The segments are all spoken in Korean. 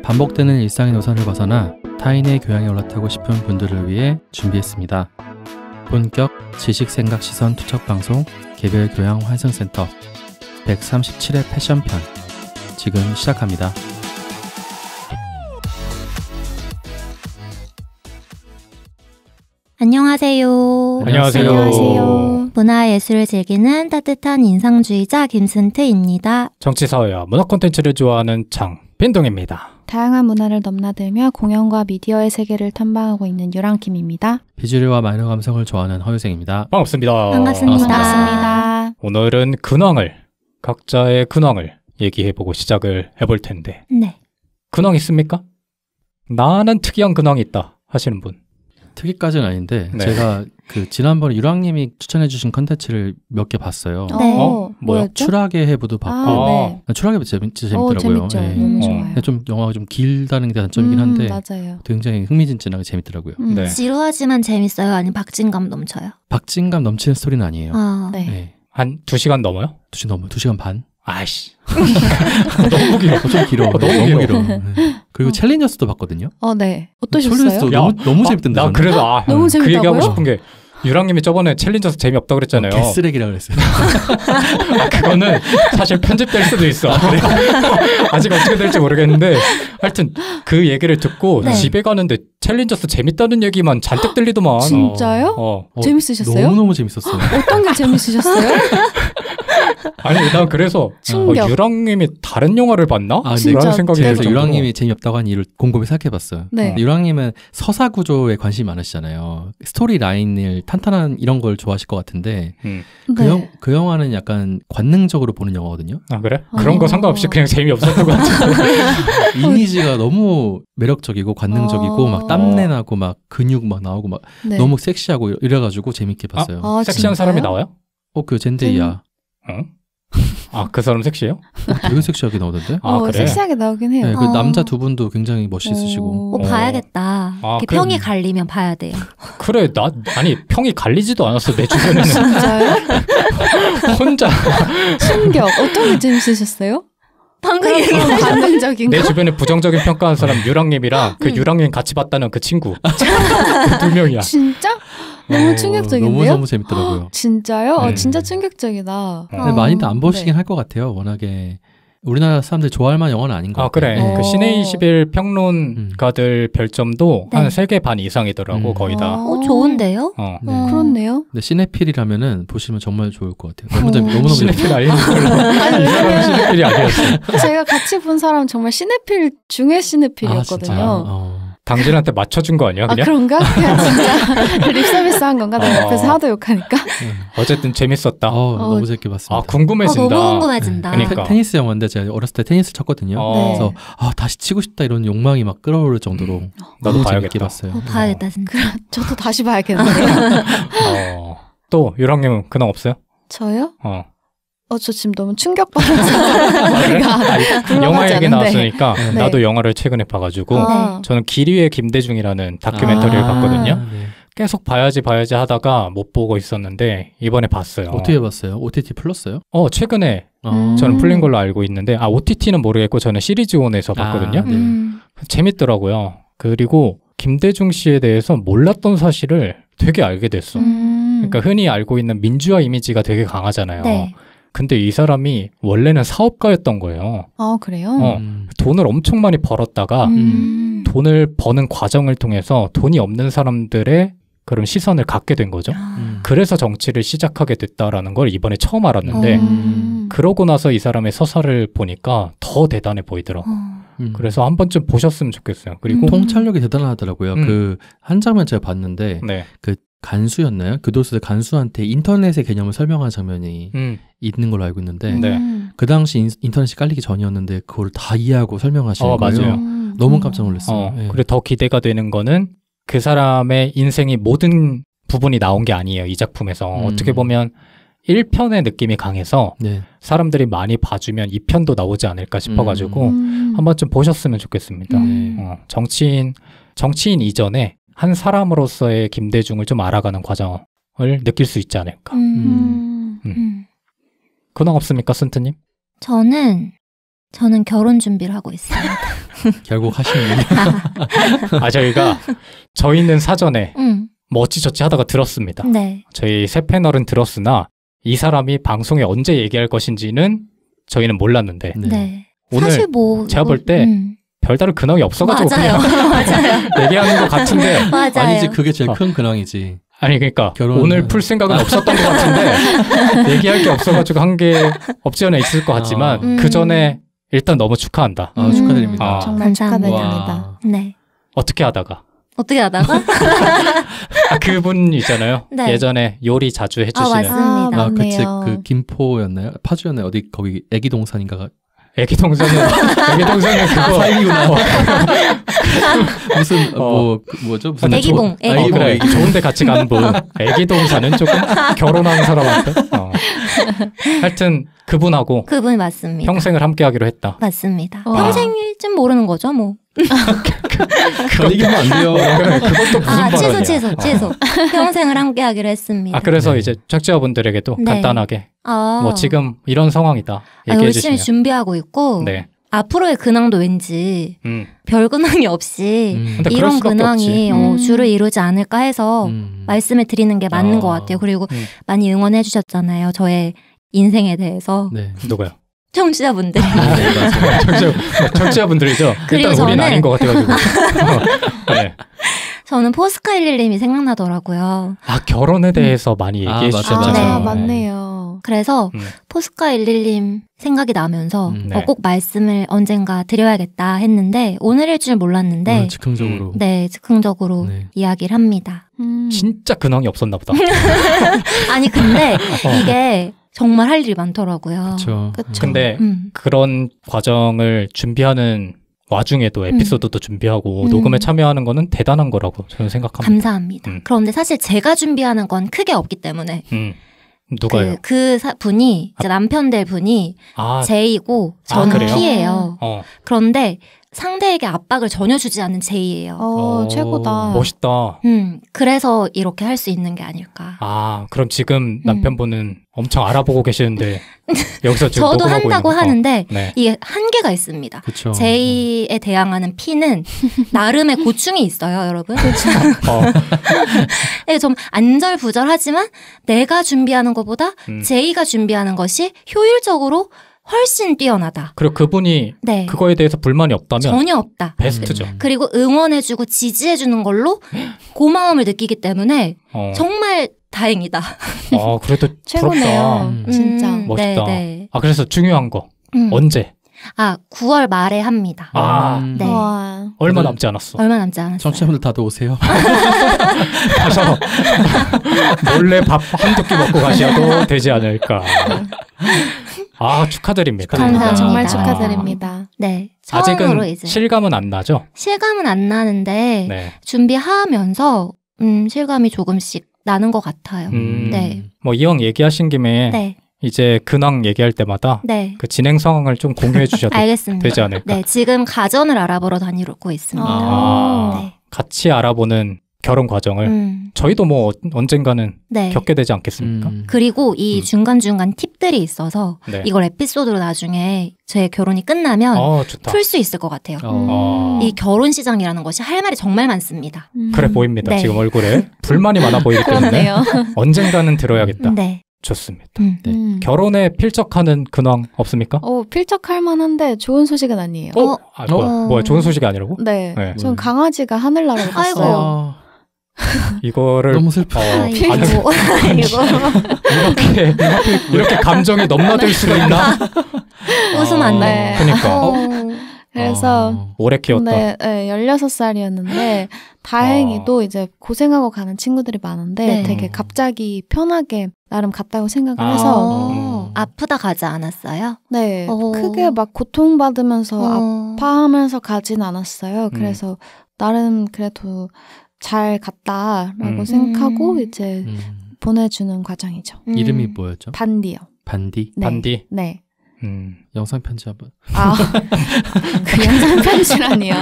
반복되는 일상의 노선을 벗어나 타인의 교양에 올라타고 싶은 분들을 위해 준비했습니다. 본격 지식생각 시선 투척 방송 개별 교양 환승센터 137회 패션편 지금 시작합니다. 안녕하세요. 안녕하세요. 문화예술을 즐기는 따뜻한 인상주의자 김승태입니다. 정치사회와 문화 콘텐츠를 좋아하는 장빈동입니다. 다양한 문화를 넘나들며 공연과 미디어의 세계를 탐방하고 있는 유랑킴입니다. 비주류와 마이너 감성을 좋아하는 허유생입니다. 반갑습니다. 반갑습니다. 오늘은 각자의 근황을 얘기해보고 시작을 해볼 텐데 네. 근황 있습니까? 나는 특이한 근황이 있다 하시는 분. 특이까지는 아닌데 네. 제가 지난번에 유랑님이 추천해주신 컨텐츠를 몇 개 봤어요. 네. 뭐요? 뭐였죠? 추락의 해부도 봤고 네. 추락의 해부 진짜 재밌더라고요. 재밌죠. 예. 너무 좋아요. 근데 좀 영화가 좀 길다는 게 단점이긴 한데 맞아요. 굉장히 흥미진진하게 재밌더라고요. 네. 지루하지만 재밌어요? 아니면 박진감 넘쳐요? 박진감 넘치는 스토리는 아니에요. 네. 네. 한 2시간 넘어요? 2시간 반? 아이씨. 너무 길어. 좀 길어. 너무 길어. 네. 그리고 챌린저스도 봤거든요. 네. 챌린저스도 어떠셨어요? 너무 재밌던데. 나 저는. 그래서 너무 그 재밌다고요? 얘기하고 싶은 게 유랑님이 저번에 챌린저스 재미없다고 그랬잖아요. 개쓰레기라 그랬어요. 그거는 사실 편집될 수도 있어. 아직 어떻게 될지 모르겠는데 하여튼 그 얘기를 듣고 네. 집에 가는데 챌린저스 재밌다는 얘기만 잔뜩 들리더만. 진짜요? 재밌으셨어요? 너무너무 재밌었어요. 어떤 게 재밌으셨어요? 아니 난 그래서 충격. 유랑님이 다른 영화를 봤나? 진짜 라는 생각이 제가 들 정도로. 유랑님이 재미없다고 한 이유를 곰곰이 생각해봤어요. 네. 유랑님은 서사 구조에 관심이 많으시잖아요. 스토리 라인을 탄탄한 이런 걸 좋아하실 것 같은데 그 영화는 약간 관능적으로 보는 영화거든요. 아 그래? 그런 거 상관없이 그냥 재미없었던 것 같은데. 이미지가 너무 매력적이고 관능적이고 막 땀내 나고 막 근육 막 나오고 막 네. 너무 섹시하고 이래가지고 재밌게 봤어요. 섹시한 사람이 나와요? 그 젠데이야. 응? 아 그 사람 섹시해요? 되게 섹시하게 나오던데? 아 그래? 섹시하게 나오긴 해요. 네, 그 남자 두 분도 굉장히 멋있으시고. 봐야겠다. 이렇게 그럼- 평이 갈리면 봐야 돼요. 그래 아니 평이 갈리지도 않았어 내 주변에는. 진짜요? 혼자 충격. 어떤 게 재밌으셨어요? 방금 그런 반응적인 내 거? 주변에 부정적인 평가한 사람 유랑님이랑 그 유랑님 같이 봤다는 그 친구 그 두 명이야. 진짜? 너무 충격적인데요? 너무 재밌더라고요. 진짜요? 네. 진짜 충격적이다. 근데 많이들 안 보시긴 네. 할 것 같아요. 워낙에 우리나라 사람들이 좋아할 만한 영화는 아닌 것 아 같아요. 그래. 어. 그 시네 21 평론가들 별점도 네. 한 3개 반 이상이더라고 거의 다. 좋은데요? 네. 그렇네요. 근데 시네필이라면은 보시면 정말 좋을 것 같아요. 너무너무 시네필 아니는 걸로. 이 사람은 시네필이 아니었어. 제가 같이 본 사람 정말 시네필 중에 시네필이었거든요. 당신한테 맞춰준 거 아니야 그냥? 그런가? 그냥 진짜 립서비스 한 건가? 내가 옆에서 하도 욕하니까. 어쨌든 재밌었다. 너무 재밌게 봤습니다. 아 궁금해진다. 너무 궁금해진다. 그러니까. 테니스 영화인데 제가 어렸을 때 테니스 쳤거든요. 그래서 다시 치고 싶다 이런 욕망이 막 끌어오를 정도로 나도 너무 재밌게 봐야겠다. 봤어요. 봐야겠다 진짜. 저도 다시 봐야겠네요. 또 유랑님은 근황 없어요? 저요? 저 지금 너무 충격받아서 영화 얘기 나왔으니까 네. 나도 영화를 최근에 봐가지고 저는 길이의 김대중이라는 다큐멘터리를 봤거든요. 네. 계속 봐야지 하다가 못 보고 있었는데 이번에 봤어요. 어떻게 봤어요? OTT 플러스요? 최근에 어. 저는 풀린 걸로 알고 있는데 OTT는 모르겠고 저는 시리즈온에서 봤거든요. 네. 재밌더라고요. 그리고 김대중 씨에 대해서 몰랐던 사실을 되게 알게 됐어. 그러니까 흔히 알고 있는 민주화 이미지가 되게 강하잖아요. 네. 근데 이 사람이 원래는 사업가였던 거예요. 그래요? 돈을 엄청 많이 벌었다가 돈을 버는 과정을 통해서 돈이 없는 사람들의 그런 시선을 갖게 된 거죠. 그래서 정치를 시작하게 됐다라는 걸 이번에 처음 알았는데 그러고 나서 이 사람의 서사를 보니까 더 대단해 보이더라고. 그래서 한 번쯤 보셨으면 좋겠어요. 그리고 통찰력이 대단하더라고요. 그 한 장면 제가 봤는데 네. 그 간수였나요? 교도소의 간수한테 인터넷의 개념을 설명하는 장면이 있는 걸로 알고 있는데 네. 그 당시 인터넷이 깔리기 전이었는데 그걸 다 이해하고 설명하시는 거예요. 맞아요. 너무 깜짝 놀랐어요. 예. 그리고 더 기대가 되는 거는 그 사람의 인생이 모든 부분이 나온 게 아니에요. 이 작품에서. 어떻게 보면 1편의 느낌이 강해서 네. 사람들이 많이 봐주면 2편도 나오지 않을까 싶어가지고 한 번쯤 보셨으면 좋겠습니다. 정치인 이전에 한 사람으로서의 김대중을 좀 알아가는 과정을 느낄 수 있지 않을까. 근황 없습니까, 순트님? 저는 결혼 준비를 하고 있습니다. 결국 하시는군요. 저희가 저희는 사전에 뭐 어찌저찌 하다가 들었습니다. 네. 저희 세 패널은 들었으나 이 사람이 방송에 언제 얘기할 것인지는 저희는 몰랐는데 네. 오늘 사실 뭐 제가 볼 때 별다른 근황이 없어가지고 맞아요. 그냥 맞아요. 얘기하는 것 같은데 맞아요. 아니지 그게 제일 큰 근황이지. 아니 그러니까 결혼은- 오늘 풀 생각은 없었던 것 같은데 얘기할 게 없어가지고 한 게 없지 않아 있을 것 같지만 그 전에 일단 너무 축하한다. 축하드립니다. 정말 감사합니다. 축하드립니다. 와. 네. 어떻게 하다가 어떻게 하다가? 그분 있잖아요. 네. 예전에 요리 자주 해주시는 맞습니다. 아, 그치. 맞네요. 그 김포였나요? 파주였나요? 어디 거기 애기 동산인가가 애기 동생은 그거 사이구나. 어, 무슨 뭐죠? 무슨 애기봉, 애기봉. 애기봉. 그래 애기봉. 좋은데 같이 가는 분 애기 동사는 조금 결혼한 사람한테 하여튼 그분하고 그분 맞습니다. 평생을 함께하기로 했다. 맞습니다. 와. 평생일쯤 모르는 거죠, 뭐. 그런 얘기하면 안 돼요. 그래, 그것도 무슨 아, 발언이야. 취소. 평생을 함께하기로 했습니다. 그래서 네. 이제 청취자분들에게도 네. 간단하게 아, 뭐 지금 이런 상황이다 얘기해 열심히 주시면 준비하고 있고 네. 앞으로의 근황도 왠지 별 근황이 없이 근데 그럴 이런 수밖에 근황이 없지. 주를 이루지 않을까 해서 말씀을 드리는 게 맞는 아. 것 같아요. 그리고 음. 많이 응원해 주셨잖아요. 저의 인생에 대해서 네. 누가요? 청취자분들이. 청취자분들이죠. 그리고 일단 우리는 저는- 아닌 것 같아가지고. 네. 저는 포스카 111님이 생각나더라고요. 결혼에 대해서 많이 얘기해 맞아, 주셨잖아요. 맞아. 아, 맞네요. 그래서 음. 포스카 111님 생각이 나면서 네. 꼭 말씀을 언젠가 드려야겠다 했는데 오늘일 줄 몰랐는데 오늘 즉흥적으로. 네, 즉흥적으로 네. 이야기를 합니다. 진짜 근황이 없었나 보다. 아니 근데 이게 정말 할 일이 많더라고요. 그렇죠. 그쵸. 근데 음. 그런 과정을 준비하는 와중에도 에피소드도 준비하고 녹음에 참여하는 거는 대단한 거라고 저는 생각합니다. 감사합니다. 음. 그런데 사실 제가 준비하는 건 크게 없기 때문에 누가요? 분이 제 남편 될 분이 제이고 저는 그래요? P예요. 그런데 상대에게 압박을 전혀 주지 않는 제이예요. 최고다. 멋있다. 그래서 이렇게 할 수 있는 게 아닐까. 그럼 지금 남편분은 엄청 알아보고 계시는데 여기서 지금 저도 녹음하고 한다고 있는 거. 하는데 네. 이게 한계가 있습니다. 그쵸. 제이에 대항하는 P는 나름의 고충이 있어요, 여러분. 네, 좀 안절부절하지만 내가 준비하는 것보다 제이가 준비하는 것이 효율적으로 훨씬 뛰어나다. 그리고 그분이 네. 그거에 대해서 불만이 없다면 전혀 없다. 베스트죠. 그리고 응원해주고 지지해주는 걸로 고마움을 느끼기 때문에 정말 다행이다. 그래도 최고네요. 부럽다. 진짜. 멋있다. 네. 그래서 중요한 거 언제? 9월 말에 합니다. 네. 와. 얼마 남지 않았어. 얼마 남지 않았어요. 청취자분들 다들 오세요. 가서 몰래 밥 한두 끼 먹고 가셔도 되지 않을까. 축하드립니다. 감사합니다. 정말 축하드립니다. 네. 처음으로 아직은 이제 실감은 안 나죠? 실감은 안 나는데 네. 준비하면서 실감이 조금씩 나는 것 같아요. 네. 뭐 이왕 얘기하신 김에 네. 이제 근황 얘기할 때마다 네. 그 진행 상황을 좀 공유해 주셔도 알겠습니다. 되지 않을까. 네, 지금 가전을 알아보러 다니고 있습니다. 네. 같이 알아보는 결혼 과정을 저희도 뭐 언젠가는 네. 겪게 되지 않겠습니까? 그리고 이 중간중간 팁들이 있어서 네. 이걸 에피소드로 나중에 제 결혼이 끝나면 좋다. 풀 수 있을 것 같아요. 어. 이 결혼 시장이라는 것이 할 말이 정말 많습니다. 그래 보입니다. 네. 지금 얼굴에 불만이 많아 보이기 때문에 그렇네요. 언젠가는 들어야겠다. 네. 좋습니다. 네. 결혼에 필적하는 근황 없습니까? 필적할 만한데 좋은 소식은 아니에요. 뭐야 좋은 소식이 아니라고? 네. 네. 전 강아지가 하늘나라를 아이고. 갔어요. 이거를 너무 슬퍼. 아이고. 이렇게 감정이 넘나들 수가 있나? 웃으면 안 돼. 네. 그러니까 그래서 오래 키웠다. 네, 16살이었는데 다행히도 이제 고생하고 가는 친구들이 많은데 네. 되게 갑자기 편하게 나름 갔다고 생각을 해서 아프다 가지 않았어요? 네, 어. 크게 막 고통받으면서 아파하면서 가진 않았어요. 그래서 나름 그래도 잘 갔다라고 생각하고 이제 보내주는 과정이죠. 이름이 뭐였죠? 반디요. 반디? 네. 반디. 네. 영상 편지 한번. 그 영상 편지라니요.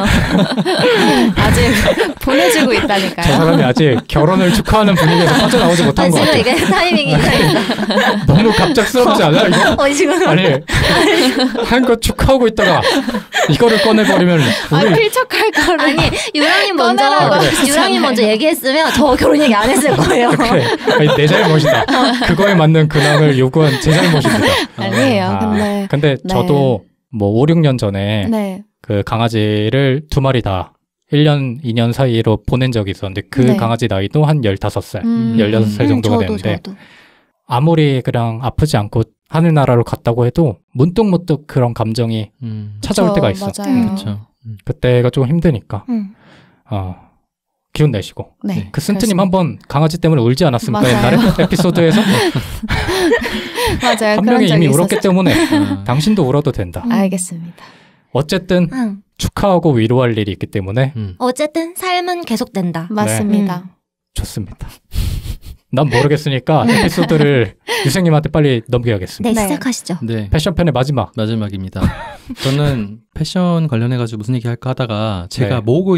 아직 보내주고 있다니까요. 저 사람이 아직 결혼을 축하하는 분위기에서 빠져나오지 못한 것 같아요. 지금 이게 타이밍이 너무 갑작스럽지 않아요, 이거? 지금. 아니, 한 거 축하하고 있다가 이거를 꺼내버리면 우리 필적할 거를. 아니, 유랑님 먼저, 그래. 유랑님 먼저 얘기했으면 저 결혼 얘기 안 했을 거예요. 그래. 아니, 내 잘못이다. 그거에 맞는 근황을 요구한 제 잘못입니다. 아니에요. 근데 저도 뭐 5, 6년 전에 네. 그 강아지를 2마리 다 1년, 2년 사이로 보낸 적이 있었는데 그 네. 강아지 나이도 한 15살, 16살 정도가 되는데 아무리 그냥 아프지 않고 하늘나라로 갔다고 해도 문득문득 그런 감정이 찾아올 때가 있어. 맞아요. 그렇죠. 그때가 좀 힘드니까 기운 내시고. 네. 그 쓴트님 한번 강아지 때문에 울지 않았습니까? 맞아요. 옛날에 에피소드에서 맞아요. 한 그런 명이 적이 이미 울었기 있었어요. 때문에 당신도 울어도 된다. 알겠습니다. 어쨌든 축하하고 위로할 일이 있기 때문에 어쨌든 삶은 계속된다. 맞습니다. 좋습니다. 난 모르겠으니까 에피소드를 유생님한테 빨리 넘겨야겠습니다. 네, 시작하시죠. 네. 패션편의 마지막입니다. 저는 패션 관련해가지고 무슨 얘기 할까 하다가 제가 모으고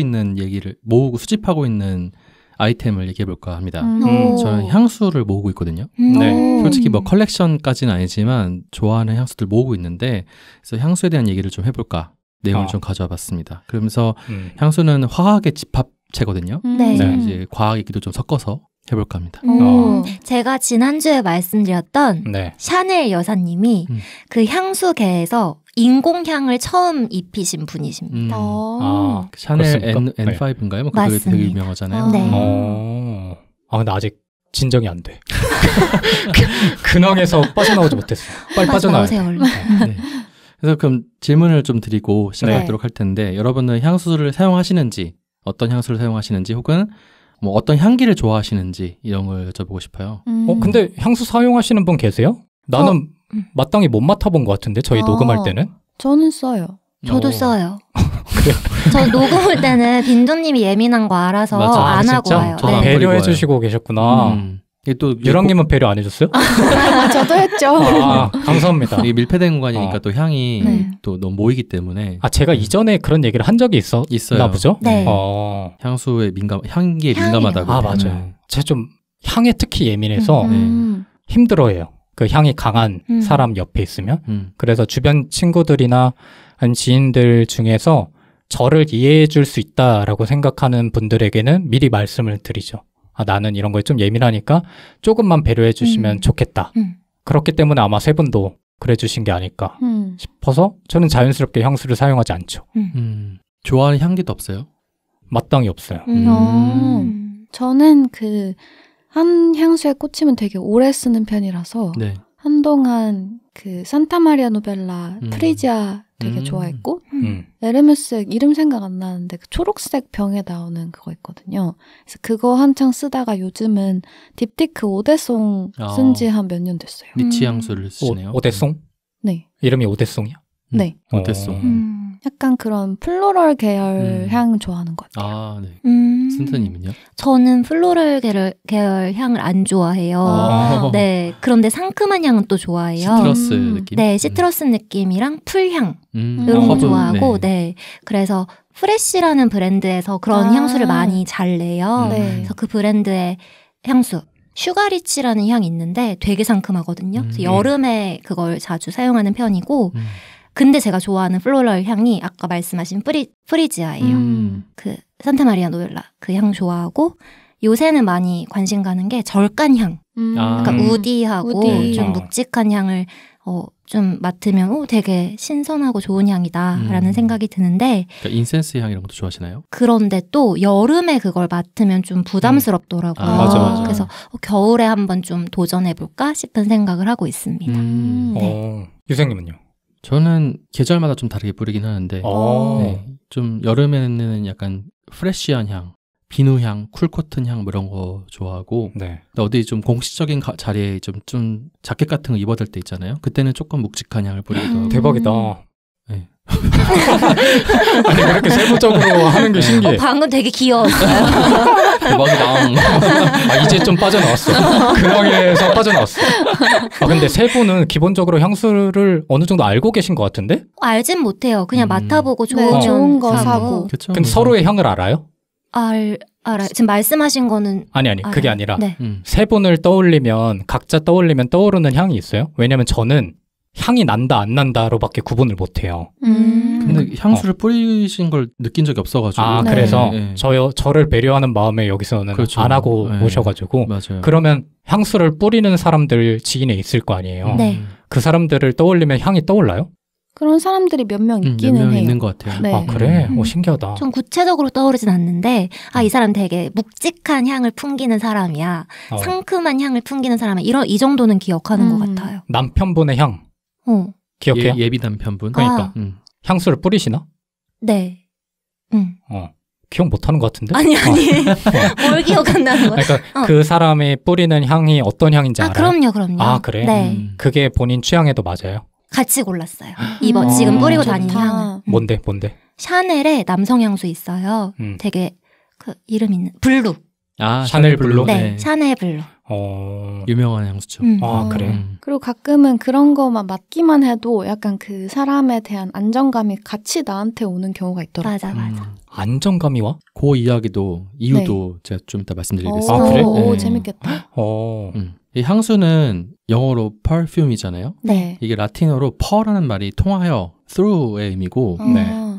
수집하고 있는 아이템을 얘기해볼까 합니다. 저는 향수를 모으고 있거든요. 네. 솔직히 뭐 컬렉션까지는 아니지만 좋아하는 향수들 모으고 있는데 그래서 향수에 대한 얘기를 좀 해볼까 내용을 좀 가져와 봤습니다. 그러면서 향수는 화학의 집합체거든요. 네. 그래서 이제 과학 얘기도 좀 섞어서 해볼까 합니다. 제가 지난주에 말씀드렸던 네. 샤넬 여사님이 그 향수계에서 인공향을 처음 입히신 분이십니다. 샤넬 그렇습니까? N5인가요? 뭐 그게 되게 유명하잖아요. 네. 근데 아직 진정이 안 돼. 근황에서 빠져나오지 못했어. 빨리 빠져나와야 돼. 얼른. 네. 그래서 그럼 질문을 좀 드리고 시작하도록 할 텐데 여러분은 향수를 사용하시는지 어떤 향수를 사용하시는지 혹은 뭐 어떤 향기를 좋아하시는지 이런 걸 여쭤보고 싶어요. 근데 향수 사용하시는 분 계세요? 나는 마땅히 못 맡아본 것 같은데 저희 녹음할 때는. 저는 써요. 저도 써요. 저 녹음할 때는 빈도님이 예민한 거 알아서 맞아. 안 하고 와요. 저도 안 네. 배려해 버리고 주시고 계셨구나. 또 유랑님은 배려 안 해줬어요? 저도 했죠. 감사합니다. 이게 밀폐된 공간이니까 또 향이 네. 또 너무 모이기 때문에 제가 이전에 그런 얘기를 한 적이 있어요. 있었나 보죠? 네. 향수에 향기에 민감하다고. 맞아요. 제가 좀 향에 특히 예민해서 음. 힘들어해요. 그 향이 강한 사람 옆에 있으면. 그래서 주변 친구들이나 아니면 지인들 중에서 저를 이해해 줄 수 있다라고 생각하는 분들에게는 미리 말씀을 드리죠. 나는 이런 거에 좀 예민하니까 조금만 배려해 주시면 좋겠다. 그렇기 때문에 아마 세 분도 그래 주신 게 아닐까 싶어서 저는 자연스럽게 향수를 사용하지 않죠. 좋아하는 향기도 없어요? 마땅히 없어요. 저는 한 향수에 꽂히면 되게 오래 쓰는 편이라서 네. 한동안 산타마리아 노벨라 프리지아 되게 좋아했고 에르메스 이름 생각 안 나는데 초록색 병에 나오는 그거 있거든요. 그래서 그거 한창 쓰다가 요즘은 딥티크 오데송 쓴 지 한 몇 년 됐어요. 니치 향수를 쓰시네요. 오데송? 네. 이름이 오데송이야? 네. 오데송. 약간 그런 플로럴 계열 향 좋아하는 것 같아요. 네. 쓴트님은요? 저는 플로럴 계열 향을 안 좋아해요. 네. 그런데 상큼한 향은 또 좋아해요. 시트러스 느낌? 네, 시트러스 느낌이랑 풀향 이런 거 좋아하고, 네. 그래서 프레쉬라는 브랜드에서 그런 향수를 많이 잘 내요. 그래서 그 브랜드의 향수. 슈가리치라는 향이 있는데 되게 상큼하거든요. 그래서 여름에 그걸 자주 사용하는 편이고, 근데 제가 좋아하는 플로럴 향이 아까 말씀하신 프리지아예요. 그 산타마리아 노벨라 그 향 좋아하고 요새는 많이 관심 가는 게 절간향. 약간 우디하고 좀 묵직한 향을 좀 맡으면 되게 신선하고 좋은 향이다라는 생각이 드는데 그러니까 인센스 향 이런 것도 좋아하시나요? 그런데 또 여름에 그걸 맡으면 좀 부담스럽더라고요. 맞아. 그래서 겨울에 한번 좀 도전해볼까 싶은 생각을 하고 있습니다. 유생님은요? 저는 계절마다 좀 다르게 뿌리긴 하는데 네, 좀 여름에는 약간 프레쉬한 향, 비누향, 쿨코튼 향 이런 거 좋아하고 어디 좀 공식적인 자리에 좀 자켓 같은 거 입어들 때 있잖아요. 그때는 조금 묵직한 향을 뿌리기도 하고 대박이다. 네. 아니 그렇게 세부적으로 하는 게 신기해. 방금 되게 귀여웠어요. 대박이다. 이제 좀 빠져나왔어. 근황에서 빠져나왔어. 근데 세 분은 기본적으로 향수를 어느 정도 알고 계신 것 같은데? 알진 못해요. 그냥 맡아보고 좋은 거 사고. 그럼 서로의 향을 알아요? 알아요. 지금 말씀하신 거는 아니 그게 아니라 네. 세 분을 떠올리면 각자 떠올리면 떠오르는 향이 있어요? 왜냐면 저는 향이 난다 안 난다로밖에 구분을 못해요. 근데 향수를 뿌리신 걸 느낀 적이 없어가지고. 네. 그래서 저를 배려하는 마음에 여기서는 그렇죠. 안 하고 오셔가지고 맞아요. 그러면 향수를 뿌리는 사람들 지인에 있을 거 아니에요. 네. 그 사람들을 떠올리면 향이 떠올라요? 그런 사람들이 몇 명 있기는 몇 명 해요. 있는 것 같아요. 네. 그래? 신기하다. 좀 구체적으로 떠오르진 않는데 이 사람 되게 묵직한 향을 풍기는 사람이야. 상큼한 향을 풍기는 사람이야. 이 정도는 기억하는 것 같아요. 남편분의 향 기억해요? 예비 남편분. 그러니까 향수를 뿌리시나? 네. 기억 못하는 것 같은데? 아니 뭘 기억한다는 거야? 그러니까 그 사람이 뿌리는 향이 어떤 향인지 알아요? 그럼요. 그래? 네. 그게 본인 취향에도 맞아요? 같이 골랐어요. 지금 뿌리고 다니는 향은. 뭔데? 샤넬의 남성 향수 있어요. 되게 그 이름 있는 블루. 샤넬 블루? 네, 샤넬 블루. 유명한 향수죠. 그래. 그리고 가끔은 그런 거만 맡기만 해도 약간 그 사람에 대한 안정감이 같이 나한테 오는 경우가 있더라고요. 맞아. 안정감이 와? 그 이야기도 이유도 제가 좀 이따 말씀드리겠습니다. 그래? 오, 재밌겠다. 이 향수는 영어로 perfume이잖아요. 네. 이게 라틴어로 per라는 말이 통하여 through의 의미고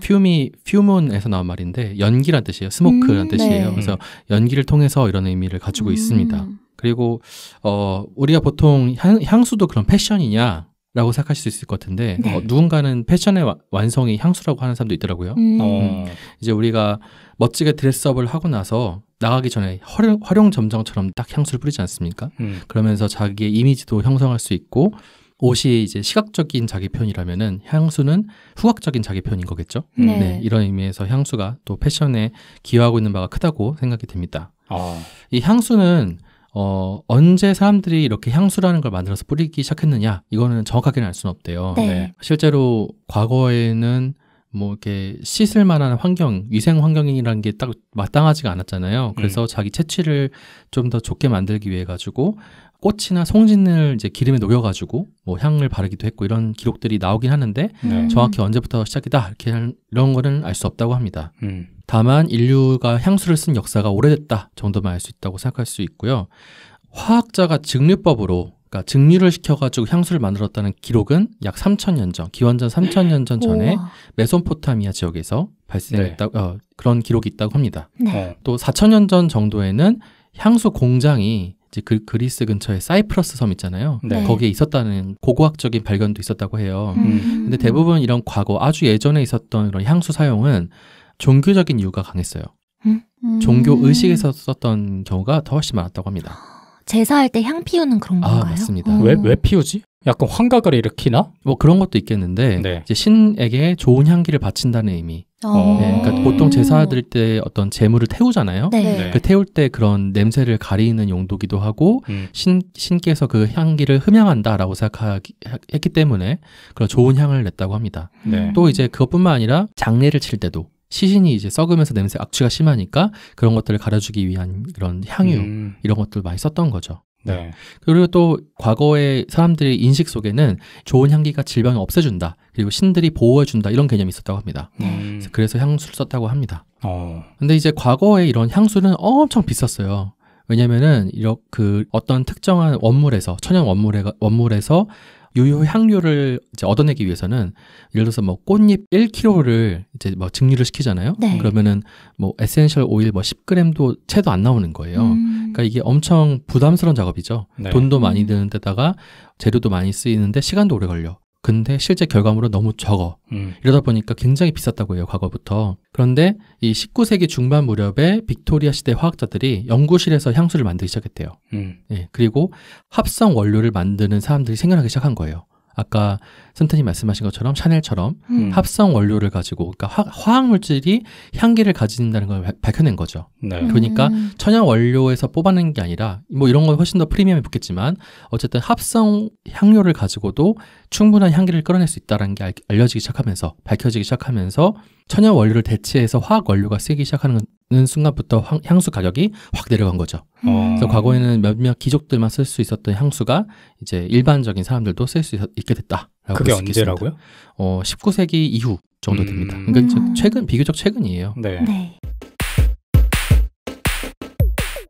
fume에서 나온 말인데 연기란 뜻이에요. 스모크란 뜻이에요. 그래서 연기를 통해서 이런 의미를 가지고 있습니다. 그리고 우리가 보통 향수도 그런 패션이냐 라고 생각하실 수 있을 것 같은데 누군가는 패션의 완성이 향수라고 하는 사람도 있더라고요. 이제 우리가 멋지게 드레스업을 하고 나서 나가기 전에 활용점정처럼 딱 향수를 뿌리지 않습니까? 그러면서 자기의 이미지도 형성할 수 있고 옷이 이제 시각적인 자기 표현이라면은 향수는 후각적인 자기 표현인 거겠죠. 네, 이런 의미에서 향수가 또 패션에 기여하고 있는 바가 크다고 생각이 됩니다. 이 향수는 언제 사람들이 이렇게 향수라는 걸 만들어서 뿌리기 시작했느냐 이거는 정확하게는 알 수는 없대요. 네. 실제로 과거에는 뭐 이렇게 씻을 만한 환경, 위생 환경이라는 게 딱 마땅하지가 않았잖아요. 그래서 자기 채취를 좀 더 좋게 만들기 위해 가지고 꽃이나 송진을 이제 기름에 녹여가지고 뭐 향을 바르기도 했고 이런 기록들이 나오긴 하는데 정확히 언제부터 시작이다 이렇게 이런 거는 알 수 없다고 합니다. 다만 인류가 향수를 쓴 역사가 오래됐다 정도만 알 수 있다고 생각할 수 있고요. 화학자가 증류법으로 그러니까 증류를 시켜가지고 향수를 만들었다는 기록은 약 3,000년 전, 기원전 3,000년 전 전에 메소포타미아 지역에서 발생했다고 그런 기록이 있다고 합니다. 또 4,000년 전 정도에는 향수 공장이 이제 그리스 근처에 사이프러스 섬 있잖아요. 거기에 있었다는 고고학적인 발견도 있었다고 해요. 근데 대부분 이런 과거 아주 예전에 있었던 이런 향수 사용은 종교적인 이유가 강했어요. 종교 의식에서 썼던 경우가 더 훨씬 많았다고 합니다. 제사할 때 향 피우는 그런 건가요? 맞습니다. 왜 피우지? 약간 환각을 일으키나? 뭐 그런 것도 있겠는데 이제 신에게 좋은 향기를 바친다는 의미. 그러니까 보통 제사 드릴 때 어떤 제물을 태우잖아요. 그 태울 때 그런 냄새를 가리는 용도기도 하고 신께서 그 향기를 흠양한다라고 생각했기 때문에 그런 좋은 향을 냈다고 합니다. 또 이제 그것뿐만 아니라 장례를 칠 때도 시신이 이제 썩으면서 냄새 악취가 심하니까 그런 것들을 가려주기 위한 그런 향유 이런 것들 많이 썼던 거죠. 그리고 또 과거의 사람들의 인식 속에는 좋은 향기가 질병을 없애준다. 그리고 신들이 보호해준다. 이런 개념이 있었다고 합니다. 그래서 향수를 썼다고 합니다. 근데 이제 과거에 이런 향수는 엄청 비쌌어요. 왜냐면은 어떤 특정한 원물에서 천연 원물에서 유효 향료를 이제 얻어내기 위해서는 예를 들어서 뭐 꽃잎 1kg를 이제 뭐 증류를 시키잖아요. 그러면은 뭐 에센셜 오일 뭐 10g도 채도 안 나오는 거예요. 그러니까 이게 엄청 부담스러운 작업이죠. 돈도 많이 드는 데다가 재료도 많이 쓰이는데 시간도 오래 걸려. 근데 실제 결과물은 너무 적어. 이러다 보니까 굉장히 비쌌다고 해요, 과거부터. 그런데 이 19세기 중반 무렵에 빅토리아 시대 화학자들이 연구실에서 향수를 만들기 시작했대요. 그리고 합성 원료를 만드는 사람들이 생겨나기 시작한 거예요. 아까 선생님 말씀하신 것처럼 샤넬처럼 합성 원료를 가지고 그러니까 화학 물질이 향기를 가진다는 걸 밝혀낸 거죠. 네. 그러니까 천연 원료에서 뽑아낸 게 아니라 뭐 이런 건 훨씬 더 프리미엄이 붙겠지만 어쨌든 합성 향료를 가지고도 충분한 향기를 끌어낼 수 있다는 게 알려지기 시작하면서 밝혀지기 시작하면서 천연 원료를 대체해서 화학 원료가 쓰기 시작하는 순간부터 향수 가격이 확 내려간 거죠. 그래서 과거에는 몇몇 귀족들만 쓸 수 있었던 향수가 이제 일반적인 사람들도 쓸 수 있게 됐다. 그게 언제라고요? 19세기 이후 정도 됩니다. 그러니까 비교적 최근이에요. 네. 네.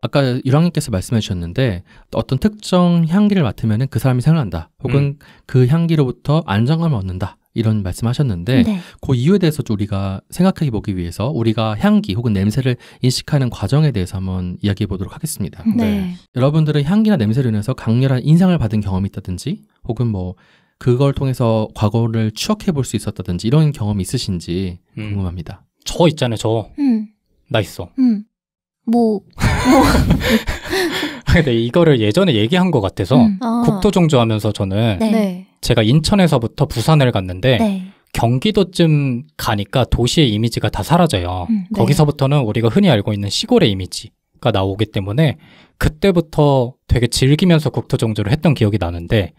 아까 유랑님께서 말씀해 주셨는데 어떤 특정 향기를 맡으면 그 사람이 생각난다. 혹은 그 향기로부터 안정감을 얻는다. 이런 말씀하셨는데 네. 그 이유에 대해서도 우리가 생각해 보기 위해서 우리가 향기 혹은 냄새를 인식하는 과정에 대해서 한번 이야기해 보도록 하겠습니다. 네. 여러분들은 향기나 냄새로 인해서 강렬한 인상을 받은 경험이 있다든지 혹은 뭐 그걸 통해서 과거를 추억해 볼 수 있었다든지 이런 경험이 있으신지 궁금합니다. 저 있잖아요. 나 있어. 근데 이거를 예전에 얘기한 것 같아서 국토종주 하면서 저는 네. 제가 인천에서부터 부산을 갔는데 네. 경기도쯤 가니까 도시의 이미지가 다 사라져요. 네. 거기서부터는 우리가 흔히 알고 있는 시골의 이미지가 나오기 때문에 그때부터 되게 즐기면서 국토종주를 했던 기억이 나는데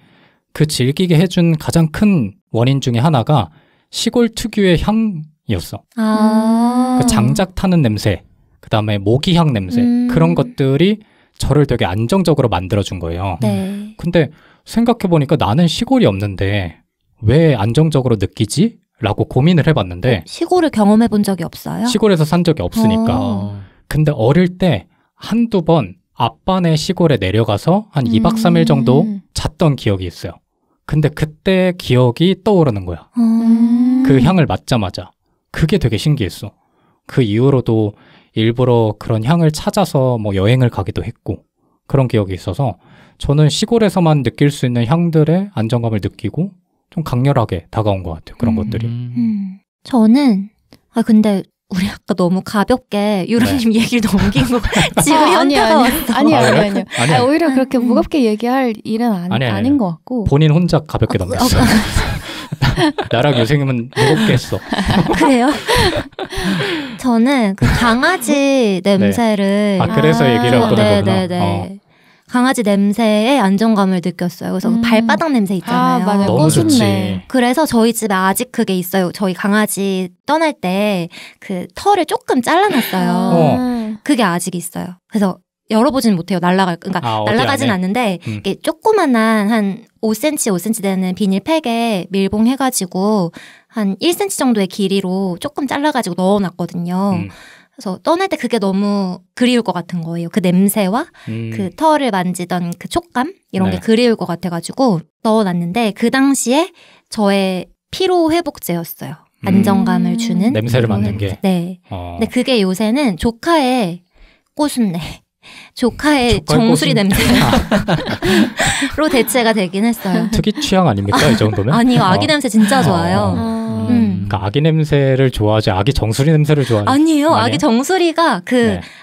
그 즐기게 해준 가장 큰 원인 중에 하나가 시골 특유의 향이었어. 그 장작 타는 냄새, 그 다음에 모기향 냄새 그런 것들이 저를 되게 안정적으로 만들어준 거예요. 네. 근데 생각해보니까 나는 시골이 없는데 왜 안정적으로 느끼지? 라고 고민을 해봤는데 시골을 경험해 본 적이 없어요? 시골에서 산 적이 없으니까. 근데 어릴 때 한두 번 아빠네 시골에 내려가서 한 2박 3일 정도 잤던 기억이 있어요. 근데 그때 기억이 떠오르는 거야. 그 향을 맡자마자. 그게 되게 신기했어. 그 이후로도 일부러 그런 향을 찾아서 뭐 여행을 가기도 했고 그런 기억이 있어서 저는 시골에서만 느낄 수 있는 향들의 안정감을 느끼고 좀 강렬하게 다가온 것 같아요. 그런 것들이. 저는 근데 우리 아까 너무 가볍게 유라님 얘기를 넘긴 거 지금 현타가 왔어. 아니요. 오히려 그렇게 무겁게 얘기할 일은 아닌 것 같고. 본인 혼자 가볍게 넘겼어요. 나랑 유생님은 무겁게 했어. 그래요? 저는 그 강아지 냄새를 그래서 얘기를 하고 네네네. 강아지 냄새에 안정감을 느꼈어요. 그래서 그 발바닥 냄새 있잖아요. 맞아요. 너무 좋지. 그래서 저희 집에 아직 그게 있어요. 저희 강아지 떠날 때 그 털을 조금 잘라놨어요. 그게 아직 있어요. 그래서 열어보진 못해요. 날아가진 않는데 이게 조그만한 한 5cm 되는 비닐팩에 밀봉해가지고 한 1cm 정도의 길이로 조금 잘라가지고 넣어놨거든요. 그래서 떠날 때 그게 너무 그리울 것 같은 거예요. 그 냄새와 그 털을 만지던 그 촉감 이런 게 그리울 것 같아가지고 넣어놨는데 그 당시에 저의 피로 회복제였어요. 안정감을 주는 냄새를 맡는 게. 네. 근데 그게 요새는 조카의 꽃순내, 조카의 정수리 냄새로 대체가 되긴 했어요. 특이 취향 아닙니까? 이 정도면? 아니요. 아기 냄새 진짜 좋아요. 그러니까 아기 냄새를 좋아하지 아기 정수리 냄새를 좋아하는 아니에요. 아기 정수리가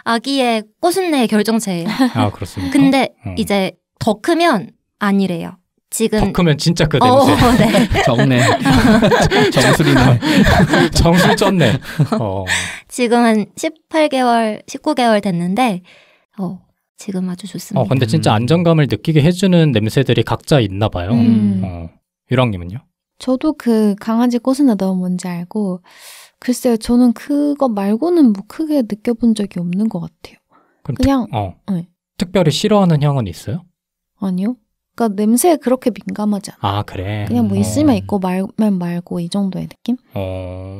아기의 꽃순내의 결정체예요. 그렇습니까? 근데 이제 더 크면 아니래요. 지금 더 크면 진짜 그 냄새. 네. 적네. 정수리네. 정수리 쪘네. 지금 한 18개월, 19개월 됐는데 지금 아주 좋습니다. 근데 진짜 안정감을 느끼게 해주는 냄새들이 각자 있나 봐요. 유랑님은요? 저도 그 강아지 꽃순내 너무 뭔지 알고 글쎄요. 저는 그거 말고는 뭐 크게 느껴본 적이 없는 것 같아요. 그냥 네. 특별히 싫어하는 향은 있어요? 아니요. 그러니까 냄새에 그렇게 민감하지 않아요. 그래? 그냥 뭐 있으면 있고 말면 말고 이 정도의 느낌?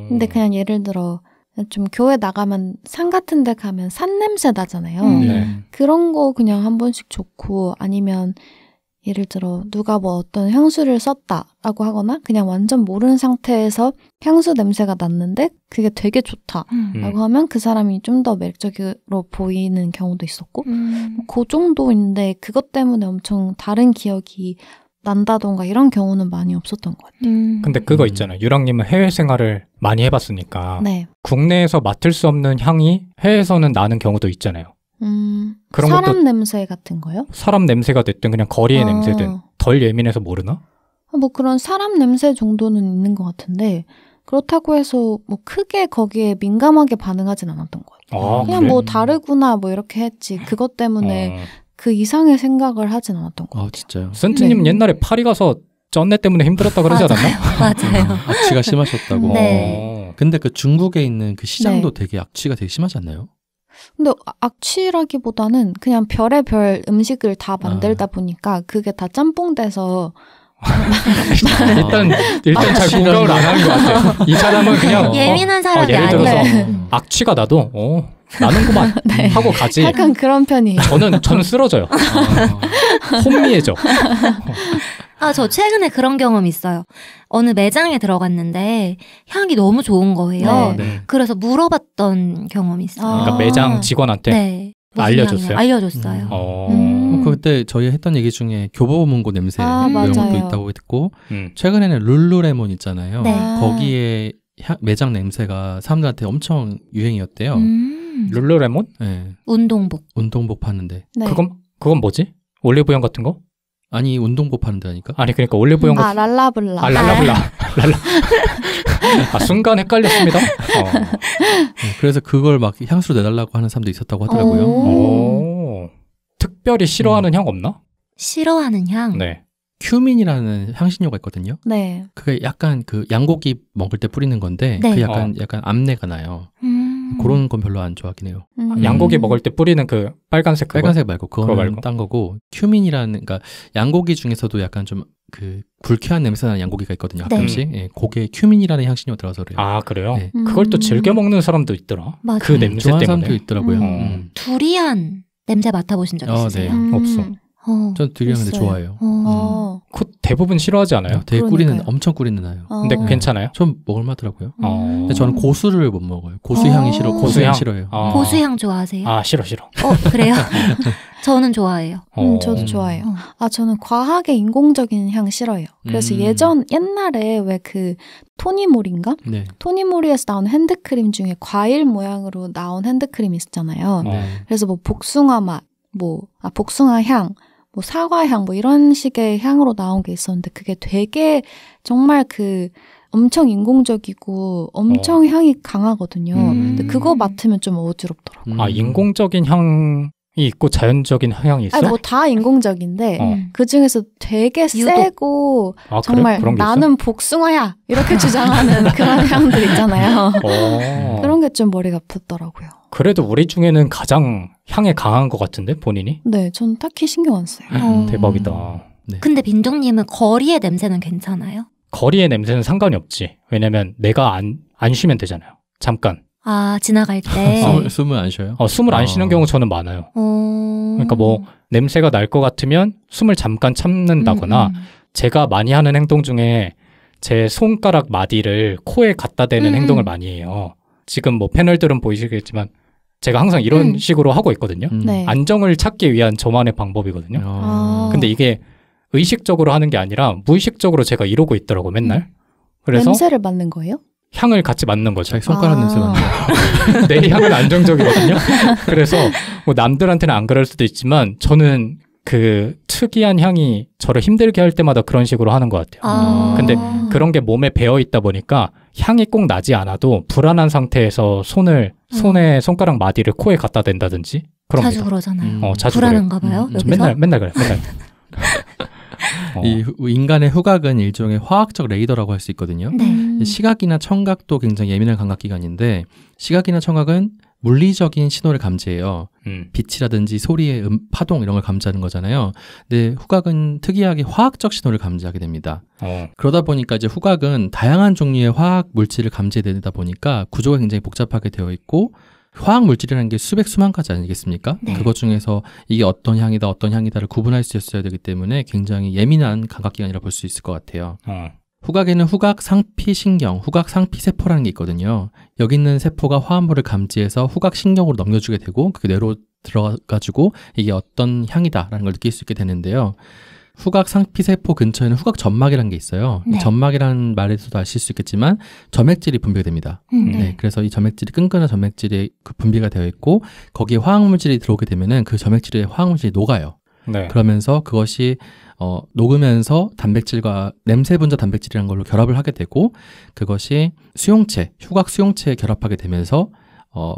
근데 그냥 예를 들어 좀 교회 나가면 산 같은 데 가면 산 냄새 나잖아요. 그런 거 그냥 한 번씩 좋고 아니면 예를 들어 누가 뭐 어떤 향수를 썼다라고 하거나 그냥 완전 모르는 상태에서 향수 냄새가 났는데 그게 되게 좋다라고 하면 그 사람이 좀 더 매력적으로 보이는 경우도 있었고 그 정도인데 그것 때문에 엄청 다른 기억이 난다던가 이런 경우는 많이 없었던 것 같아요. 근데 그거 있잖아요. 유랑님은 해외 생활을 많이 해봤으니까 국내에서 맡을 수 없는 향이 해외에서는 나는 경우도 있잖아요. 그런 사람 냄새 같은 거요? 사람 냄새가 됐든 그냥 거리의 냄새든 덜 예민해서 모르나? 뭐 그런 사람 냄새 정도는 있는 것 같은데 그렇다고 해서 뭐 크게 거기에 민감하게 반응하진 않았던 것 같아요. 그냥 그래? 뭐 다르구나 뭐 이렇게 했지 그것 때문에 그 이상의 생각을 하진 않았던 것 같아요. 진짜요? 센트님 옛날에 파리 가서 쩐내 때문에 힘들었다 그러지 않았나? 맞아요. 악취가 심하셨다고. 네. 근데 그 중국에 있는 그 시장도 되게 악취가 되게 심하지 않나요? 근데 악취라기보다는 그냥 별의별 음식을 다 만들다 보니까 그게 다 짬뽕 돼서 일단 잘 공감을 안 하는 것 같아요. 이 사람은 그냥 예민한 사람이 예를 들어서 아니에요. 악취가 나도 나는구만 하고 가지. 약간 그런 편이에요. 저는 쓰러져요. 혼미해져. 저 최근에 그런 경험이 있어요. 어느 매장에 들어갔는데 향이 너무 좋은 거예요. 그래서 물어봤던 경험이 있어요. 그러니까 매장 직원한테? 네. 알려줬어요? 알려줬어요. 그때 저희 했던 얘기 중에 교보문고 냄새 이런 것도 있다고 했고 최근에는 룰루레몬 있잖아요. 네. 거기에 매장 냄새가 사람들한테 엄청 유행이었대요. 룰루레몬? 네. 운동복 파는데. 네. 그건 뭐지? 올리브영 같은 거? 아니 운동복 파는 데라니까. 아니 그러니까 올리브영 같은 랄라블라. 랄라. 순간 헷갈렸습니다. 그래서 그걸 막 향수로 내달라고 하는 사람도 있었다고 하더라고요. 특별히 싫어하는 향 없나? 싫어하는 향? 네. 큐민이라는 향신료가 있거든요. 네. 그게 약간 그 양고기 먹을 때 뿌리는 건데 그 약간 암내가 나요. 그런 건 별로 안 좋아하긴 해요. 양고기 먹을 때 뿌리는 그 빨간색 말고 그거는 딴 거고 큐민이라는 그러니까 양고기 중에서도 약간 좀 그 불쾌한 냄새 나는 양고기가 있거든요. 가끔씩. 네. 그게 큐민이라는 향신료가 들어서 그래요. 아 그래요? 네. 그걸 또 즐겨 먹는 사람도 있더라. 맞아요. 그 냄새 때문에. 사람도 있더라고요. 두리안 냄새 맡아보신 적 있으세요? 네. 없어. 전 두리안 근데 좋아해요. 그 대부분 싫어하지 않아요? 되게 엄청 꾸리는 나요. 근데 괜찮아요? 전 먹을만하더라고요. 근데 저는 고수를 못 먹어요. 고수향이 고수향 싫어요. 고수향 좋아하세요? 싫어. 그래요? 저는 좋아해요. 저도 좋아해요. 저는 과하게 인공적인 향 싫어요. 그래서 옛날에 왜 그 토니모리인가? 네. 토니모리에서 나온 핸드크림 중에 과일 모양으로 나온 핸드크림이 있었잖아요. 그래서 뭐 복숭아 맛, 복숭아 향, 사과 향, 이런 식의 향으로 나온 게 있었는데 그게 되게 정말 엄청 인공적이고 엄청 향이 강하거든요. 근데 그거 맡으면 좀 어지럽더라고요. 인공적인 향이 있고 자연적인 향이 있어? 다 인공적인데 그 중에서 되게 세고 정말 그래? 나는 복숭아야 이렇게 주장하는 그런 향들 있잖아요. 그런 게 좀 머리가 아프더라고요. 그래도 우리 중에는 가장 향에 강한 것 같은데 본인이? 네, 전 딱히 신경 안 써요. 대박이다. 네. 근데 빈둥님은 거리의 냄새는 괜찮아요? 거리의 냄새는 상관이 없지. 왜냐면 내가 안 쉬면 되잖아요. 잠깐. 지나갈 때 숨을 안 쉬어요? 숨을 안 쉬는 경우 저는 많아요. 그러니까 냄새가 날 것 같으면 숨을 잠깐 참는다거나 제가 많이 하는 행동 중에 제 손가락 마디를 코에 갖다 대는 행동을 많이 해요. 지금 패널들은 보이시겠지만 제가 항상 이런 식으로 하고 있거든요. 네. 안정을 찾기 위한 저만의 방법이거든요. 근데 이게 의식적으로 하는 게 아니라 무의식적으로 제가 이러고 있더라고 맨날. 그래서 냄새를 맡는 거예요? 향을 같이 맡는 거죠. 자기 손가락 냄새 맡는 내 향은 안정적이거든요. 그래서 남들한테는 안 그럴 수도 있지만 저는 그 특이한 향이 저를 힘들게 할 때마다 그런 식으로 하는 것 같아요. 근데 그런 게 몸에 배어 있다 보니까 향이 꼭 나지 않아도 불안한 상태에서 손에 손가락 마디를 코에 갖다 댄다든지 그런 자주 그러잖아요. 자주 불안한가 봐요. 맨날 그래. 이 인간의 후각은 일종의 화학적 레이더라고 할 수 있거든요. 네. 시각이나 청각도 굉장히 예민한 감각기관인데 시각이나 청각은 물리적인 신호를 감지해요. 빛이라든지 소리의 파동 이런 걸 감지하는 거잖아요. 근데 후각은 특이하게 화학적 신호를 감지하게 됩니다. 그러다 보니까 이제 후각은 다양한 종류의 화학 물질을 감지되다 보니까 구조가 굉장히 복잡하게 되어 있고 화학 물질이라는 게 수만 가지 아니겠습니까? 네. 그것 중에서 이게 어떤 향이다를 구분할 수 있어야 되기 때문에 굉장히 예민한 감각기관이라 볼 수 있을 것 같아요. 후각에는 후각 상피 신경, 후각 상피 세포라는 게 있거든요. 여기 있는 세포가 화합물을 감지해서 후각 신경으로 넘겨주게 되고 그게 뇌로 들어가지고 이게 어떤 향이다라는 걸 느낄 수 있게 되는데요. 후각 상피 세포 근처에는 후각 점막이라는 게 있어요. 네. 점막이라는 말에서도 아실 수 있겠지만 점액질이 분비가 됩니다. 네, 그래서 이 점액질이 끈끈한 점액질이 분비가 되어 있고 거기에 화학물질이 들어오게 되면은 그 점액질에 화학물질이 녹아요. 네. 그러면서 그것이 녹으면서 단백질과 냄새 분자 단백질이라는 걸로 결합을 하게 되고 그것이 후각 수용체에 결합하게 되면서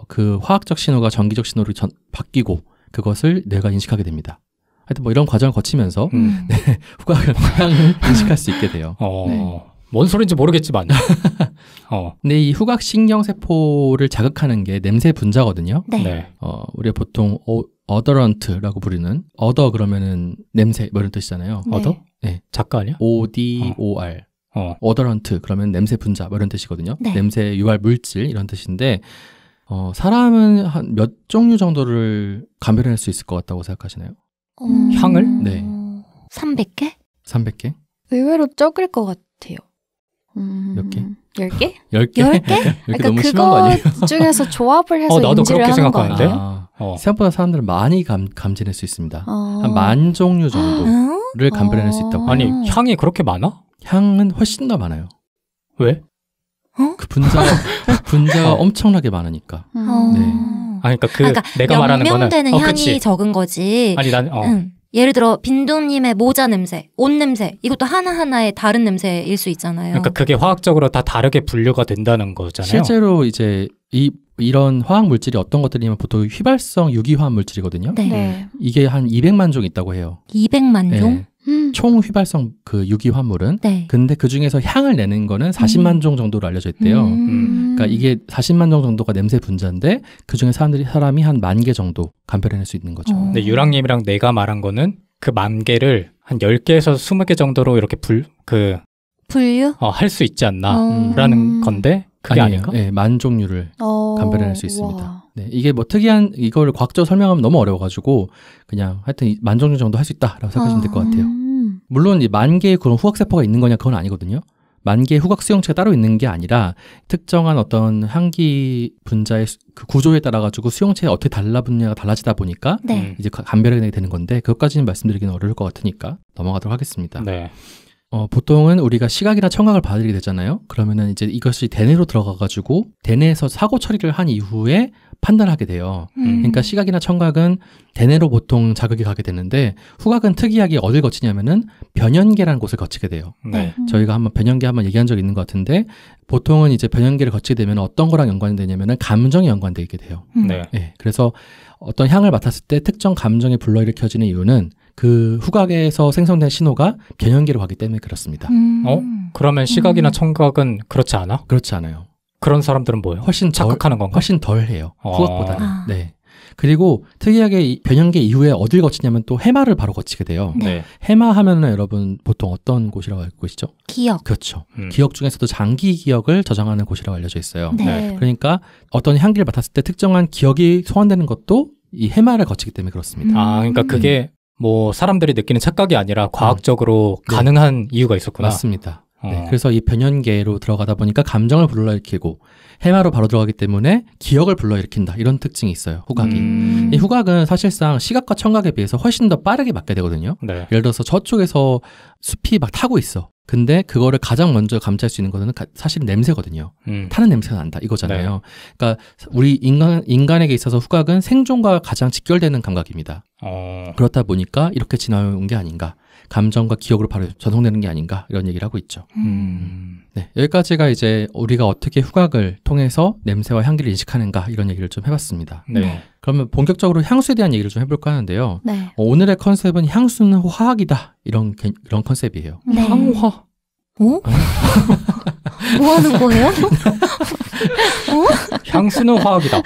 그 화학적 신호가 전기적 신호로 바뀌고 그것을 뇌가 인식하게 됩니다. 하여튼 뭐 이런 과정을 거치면서 네, 후각을 향을 인식할 수 있게 돼요. 네. 뭔 소리인지 모르겠지만. 근데 이 후각 신경세포를 자극하는 게 냄새 분자거든요. 네. 우리가 보통 어더런트라고 부르는 어더 냄새 뭐 이런 뜻이잖아요. 네. 어더? 네. 작가 아니야? ODOR. 어더런트 그러면 냄새 분자 뭐 이런 뜻이거든요. 네. 냄새 유발 물질 이런 뜻인데 사람은 한 몇 종류 정도를 감별해낼 수 있을 것 같다고 생각하시나요? 향을? 네. 300개? 300개? 의외로 적을 것 같아요. 몇 개? 10개? 10개? 10개? 그러니까 너무 심한 거 아니에요? 중에서 조합을 해서 나도 인지를 그렇게 하는 생각하는데? 거예요. 생각보다 사람들은 많이 감지낼 수 있습니다. 한 10,000종류 정도를 감별해낼 수 있다고. 아니, 향이 그렇게 많아? 향은 훨씬 더 많아요. 왜? 그 분자가 엄청나게 많으니까. 네. 그러니까 내가 말하는 거는 명명되는 향이 그치. 적은 거지. 아니 난 예를 들어 빈도님의 모자 냄새, 옷 냄새 이것도 하나하나의 다른 냄새일 수 있잖아요. 그러니까 그게 화학적으로 다 다르게 분류가 된다는 거잖아요. 실제로 이제 이런 화학 물질이 어떤 것들이면 보통 휘발성 유기화합 물질이거든요. 네. 이게 한 200만 종 있다고 해요. 200만 종? 네. 총 휘발성 그 유기화합물은. 네. 근데 그 중에서 향을 내는 거는 40만 종 정도로 알려져 있대요. 그러니까 이게 40만 종 정도가 냄새 분자인데 그 중에 사람이 한 10,000개 정도 감별해낼 수 있는 거죠. 근데 유랑님이랑 내가 말한 거는 그 10,000개를 한 10개에서 20개 정도로 이렇게 분류? 할 수 있지 않나라는 건데 그게 아닌가? 네, 10,000종류를 감별해낼 수 있습니다. 네, 이게 뭐 특이한 이걸 과학적으로 설명하면 너무 어려워가지고 그냥 하여튼 10,000종류 정도 할 수 있다라고 생각하시면 될 것 같아요. 물론 이 10,000개의 그런 후각세포가 있는 거냐 그건 아니거든요. 10,000개의 후각 수용체가 따로 있는 게 아니라 특정한 어떤 향기 분자의 그 구조에 따라 가지고 수용체가 어떻게 달라붙냐가 달라지다 보니까 네. 이제 감별해내게 되는 건데 그것까지는 말씀드리기는 어려울 것 같으니까 넘어가도록 하겠습니다. 네. 보통은 우리가 시각이나 청각을 받아들이게 되잖아요. 그러면은 이제 이것이 대뇌로 들어가가지고 대뇌에서 사고 처리를 한 이후에 판단하게 돼요. 그러니까 시각이나 청각은 대뇌로 보통 자극이 가게 되는데 후각은 특이하게 어딜 거치냐면은 변연계라는 곳을 거치게 돼요. 네. 저희가 변연계 한번 얘기한 적이 있는 것 같은데 보통은 이제 변연계를 거치게 되면 어떤 거랑 연관이 되냐면은 감정이 연관되게 돼요. 네. 네. 그래서 어떤 향을 맡았을 때 특정 감정이 불러일으켜지는 이유는 그 후각에서 생성된 신호가 변연계로 가기 때문에 그렇습니다. 그러면 시각이나 청각은 그렇지 않아? 그렇지 않아요. 그런 사람들은 뭐예요? 훨씬 착각하는 건가? 훨씬 덜 해요. 후각보다는. 네. 그리고 특이하게 이 변연계 이후에 어딜 거치냐면 또 해마를 바로 거치게 돼요. 네. 해마 하면은 여러분 보통 어떤 곳이라고 알고 계시죠? 기억. 그렇죠. 기억 중에서도 장기 기억을 저장하는 곳이라고 알려져 있어요. 네. 그러니까 어떤 향기를 맡았을 때 특정한 기억이 소환되는 것도 이 해마를 거치기 때문에 그렇습니다. 그러니까 그게 뭐 사람들이 느끼는 착각이 아니라 과학적으로 가능한 이유가 있었구나. 맞습니다. 네, 그래서 이 변연계로 들어가다 보니까 감정을 불러일으키고 해마로 바로 들어가기 때문에 기억을 불러일으킨다. 이런 특징이 있어요. 후각이. 이 후각은 사실상 시각과 청각에 비해서 훨씬 더 빠르게 맞게 되거든요. 네. 예를 들어서 저쪽에서 숲이 막 타고 있어. 근데 그거를 가장 먼저 감지할 수 있는 거는 사실은 냄새거든요. 타는 냄새가 난다 이거잖아요. 네. 그러니까 우리 인간에게 있어서 후각은 생존과 가장 직결되는 감각입니다. 그렇다 보니까 이렇게 지나온 게 아닌가. 감정과 기억으로 바로 전송되는 게 아닌가 이런 얘기를 하고 있죠. 네, 여기까지가 이제 우리가 어떻게 후각을 통해서 냄새와 향기를 인식하는가 이런 얘기를 좀 해봤습니다. 네. 그러면 본격적으로 향수에 대한 얘기를 좀 해볼까 하는데요. 네. 오늘의 컨셉은 향수는 화학이다 이런 컨셉이에요. 네. 향화. 뭐 하는 거예요? 향수는 화학이다.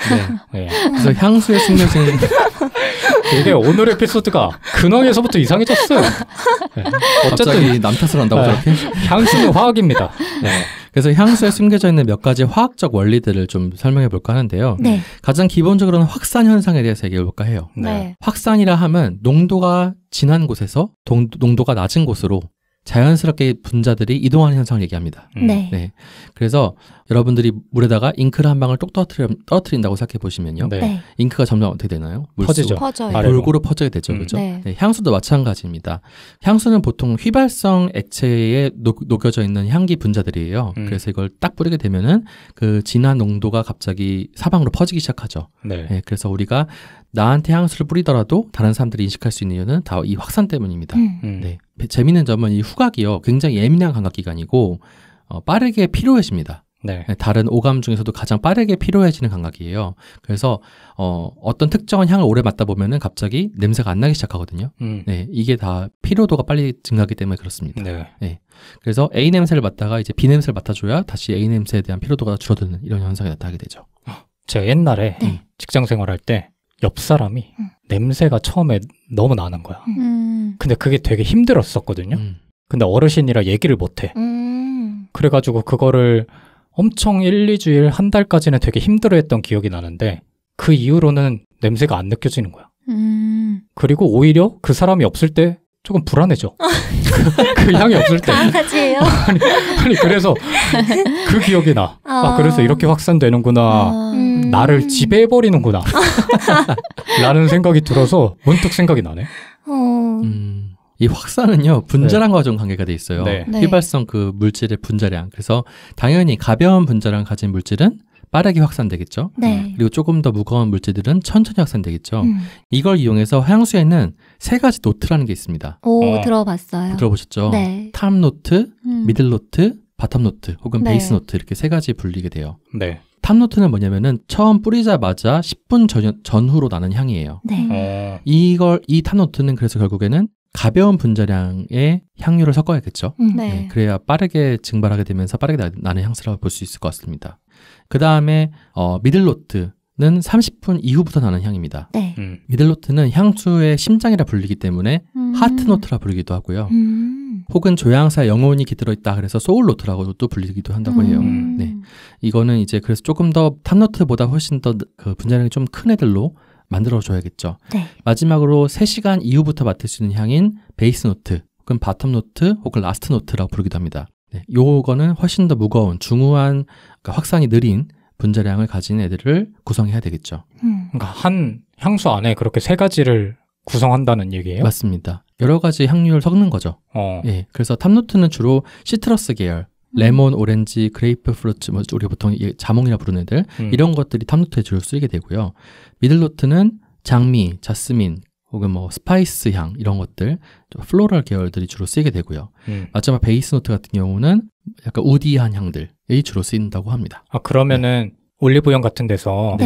네. 그래서 향수에 숨겨진 이게 오늘 에피소드가 근황에서부터 이상해졌어요. 네. 어쨌든 남 탓을 한다고 저렇게? 향수는 화학입니다. 네. 그래서 향수에 숨겨져 있는 몇 가지 화학적 원리들을 좀 설명해 볼까 하는데요. 네. 가장 기본적으로는 확산 현상에 대해서 얘기해 볼까 해요. 네. 확산이라 하면 농도가 진한 곳에서 농도가 낮은 곳으로 자연스럽게 분자들이 이동하는 현상을 얘기합니다. 네. 그래서 여러분들이 물에다가 잉크를 한 방울 똑 떨어뜨린다고 생각해 보시면요. 네. 잉크가 점점 어떻게 되나요? 퍼지죠. 퍼져요. 골고루 퍼지게 되죠. 그렇죠? 네. 네, 향수도 마찬가지입니다. 향수는 보통 휘발성 액체에 녹여져 있는 향기 분자들이에요. 그래서 이걸 딱 뿌리게 되면은 그 진한 농도가 갑자기 사방으로 퍼지기 시작하죠. 네. 네, 그래서 우리가 나한테 향수를 뿌리더라도 다른 사람들이 인식할 수 있는 이유는 다 이 확산 때문입니다. 네. 재미있는 점은 이 후각이요. 굉장히 예민한 감각기관이고 빠르게 피로해집니다. 네. 다른 오감 중에서도 가장 빠르게 피로해지는 감각이에요. 그래서 어떤 특정한 향을 오래 맡다 보면은 갑자기 냄새가 안 나기 시작하거든요. 네, 이게 다 피로도가 빨리 증가하기 때문에 그렇습니다. 네. 네. 그래서 A 냄새를 맡다가 이제 B 냄새를 맡아줘야 다시 A 냄새에 대한 피로도가 줄어드는 이런 현상이 나타나게 되죠. 제가 옛날에 직장 생활할 때 옆 사람이 냄새가 처음에 너무 나는 거야. 근데 그게 되게 힘들었었거든요. 근데 어르신이라 얘기를 못해. 그래가지고 그거를 엄청 1, 2주일, 한 달까지는 되게 힘들어했던 기억이 나는데 그 이후로는 냄새가 안 느껴지는 거야. 그리고 오히려 그 사람이 없을 때 조금 불안해져. 그 향이 없을 때. 강아지예요? 아니 그래서 그 기억이 나. 그래서 이렇게 확산되는구나. 나를 지배해버리는구나. 라는 생각이 들어서 문득 생각이 나네. 이 확산은요, 분자량과 좀 관계가 돼 있어요. 네. 휘발성 그 물질의 분자량. 그래서 당연히 가벼운 분자량을 가진 물질은 빠르게 확산되겠죠. 네. 그리고 조금 더 무거운 물질들은 천천히 확산되겠죠. 이걸 이용해서 향수에는 3가지 노트라는 게 있습니다. 오, 들어봤어요. 들어보셨죠? 네. 탑 노트, 미들 노트, 바텀 노트, 혹은 베이스 노트 이렇게 3가지 분리게 돼요. 네. 탑 노트는 뭐냐면은 처음 뿌리자마자 10분 전후로 나는 향이에요. 네. 이 탑 노트는 그래서 결국에는 가벼운 분자량의 향유를 섞어야겠죠. 네, 그래야 빠르게 증발하게 되면서 빠르게 나는 향수라고 볼 수 있을 것 같습니다. 그 다음에 미들노트는 30분 이후부터 나는 향입니다. 네. 미들노트는 향수의 심장이라 불리기 때문에 하트노트라 부르기도 하고요. 혹은 조향사의 영혼이 깃들어 있다 그래서 소울노트라고도 불리기도 한다고 해요. 네, 이거는 이제 그래서 조금 더 탑노트보다 훨씬 더 그 분자량이 좀 큰 애들로 만들어줘야겠죠. 네. 마지막으로 3시간 이후부터 맡을 수 있는 향인 베이스 노트, 혹은 바텀 노트, 혹은 라스트 노트라고 부르기도 합니다. 네, 요거는 훨씬 더 무거운, 중후한, 그러니까 확산이 느린 분자량을 가진 애들을 구성해야 되겠죠. 그러니까 한 향수 안에 그렇게 3가지를 구성한다는 얘기예요? 맞습니다. 여러 가지 향유를 섞는 거죠. 예, 그래서 탑노트는 주로 시트러스 계열, 레몬, 오렌지, 그레이프 프루트, 우리 보통 자몽이라 부르는 애들, 이런 것들이 탑노트에 주로 쓰이게 되고요. 미들노트는 장미, 자스민, 혹은 뭐 스파이스 향 이런 것들, 플로럴 계열들이 주로 쓰이게 되고요. 마지막 베이스 노트 같은 경우는 약간 우디한 향들이 주로 쓰인다고 합니다. 그러면은 올리브영 같은 데서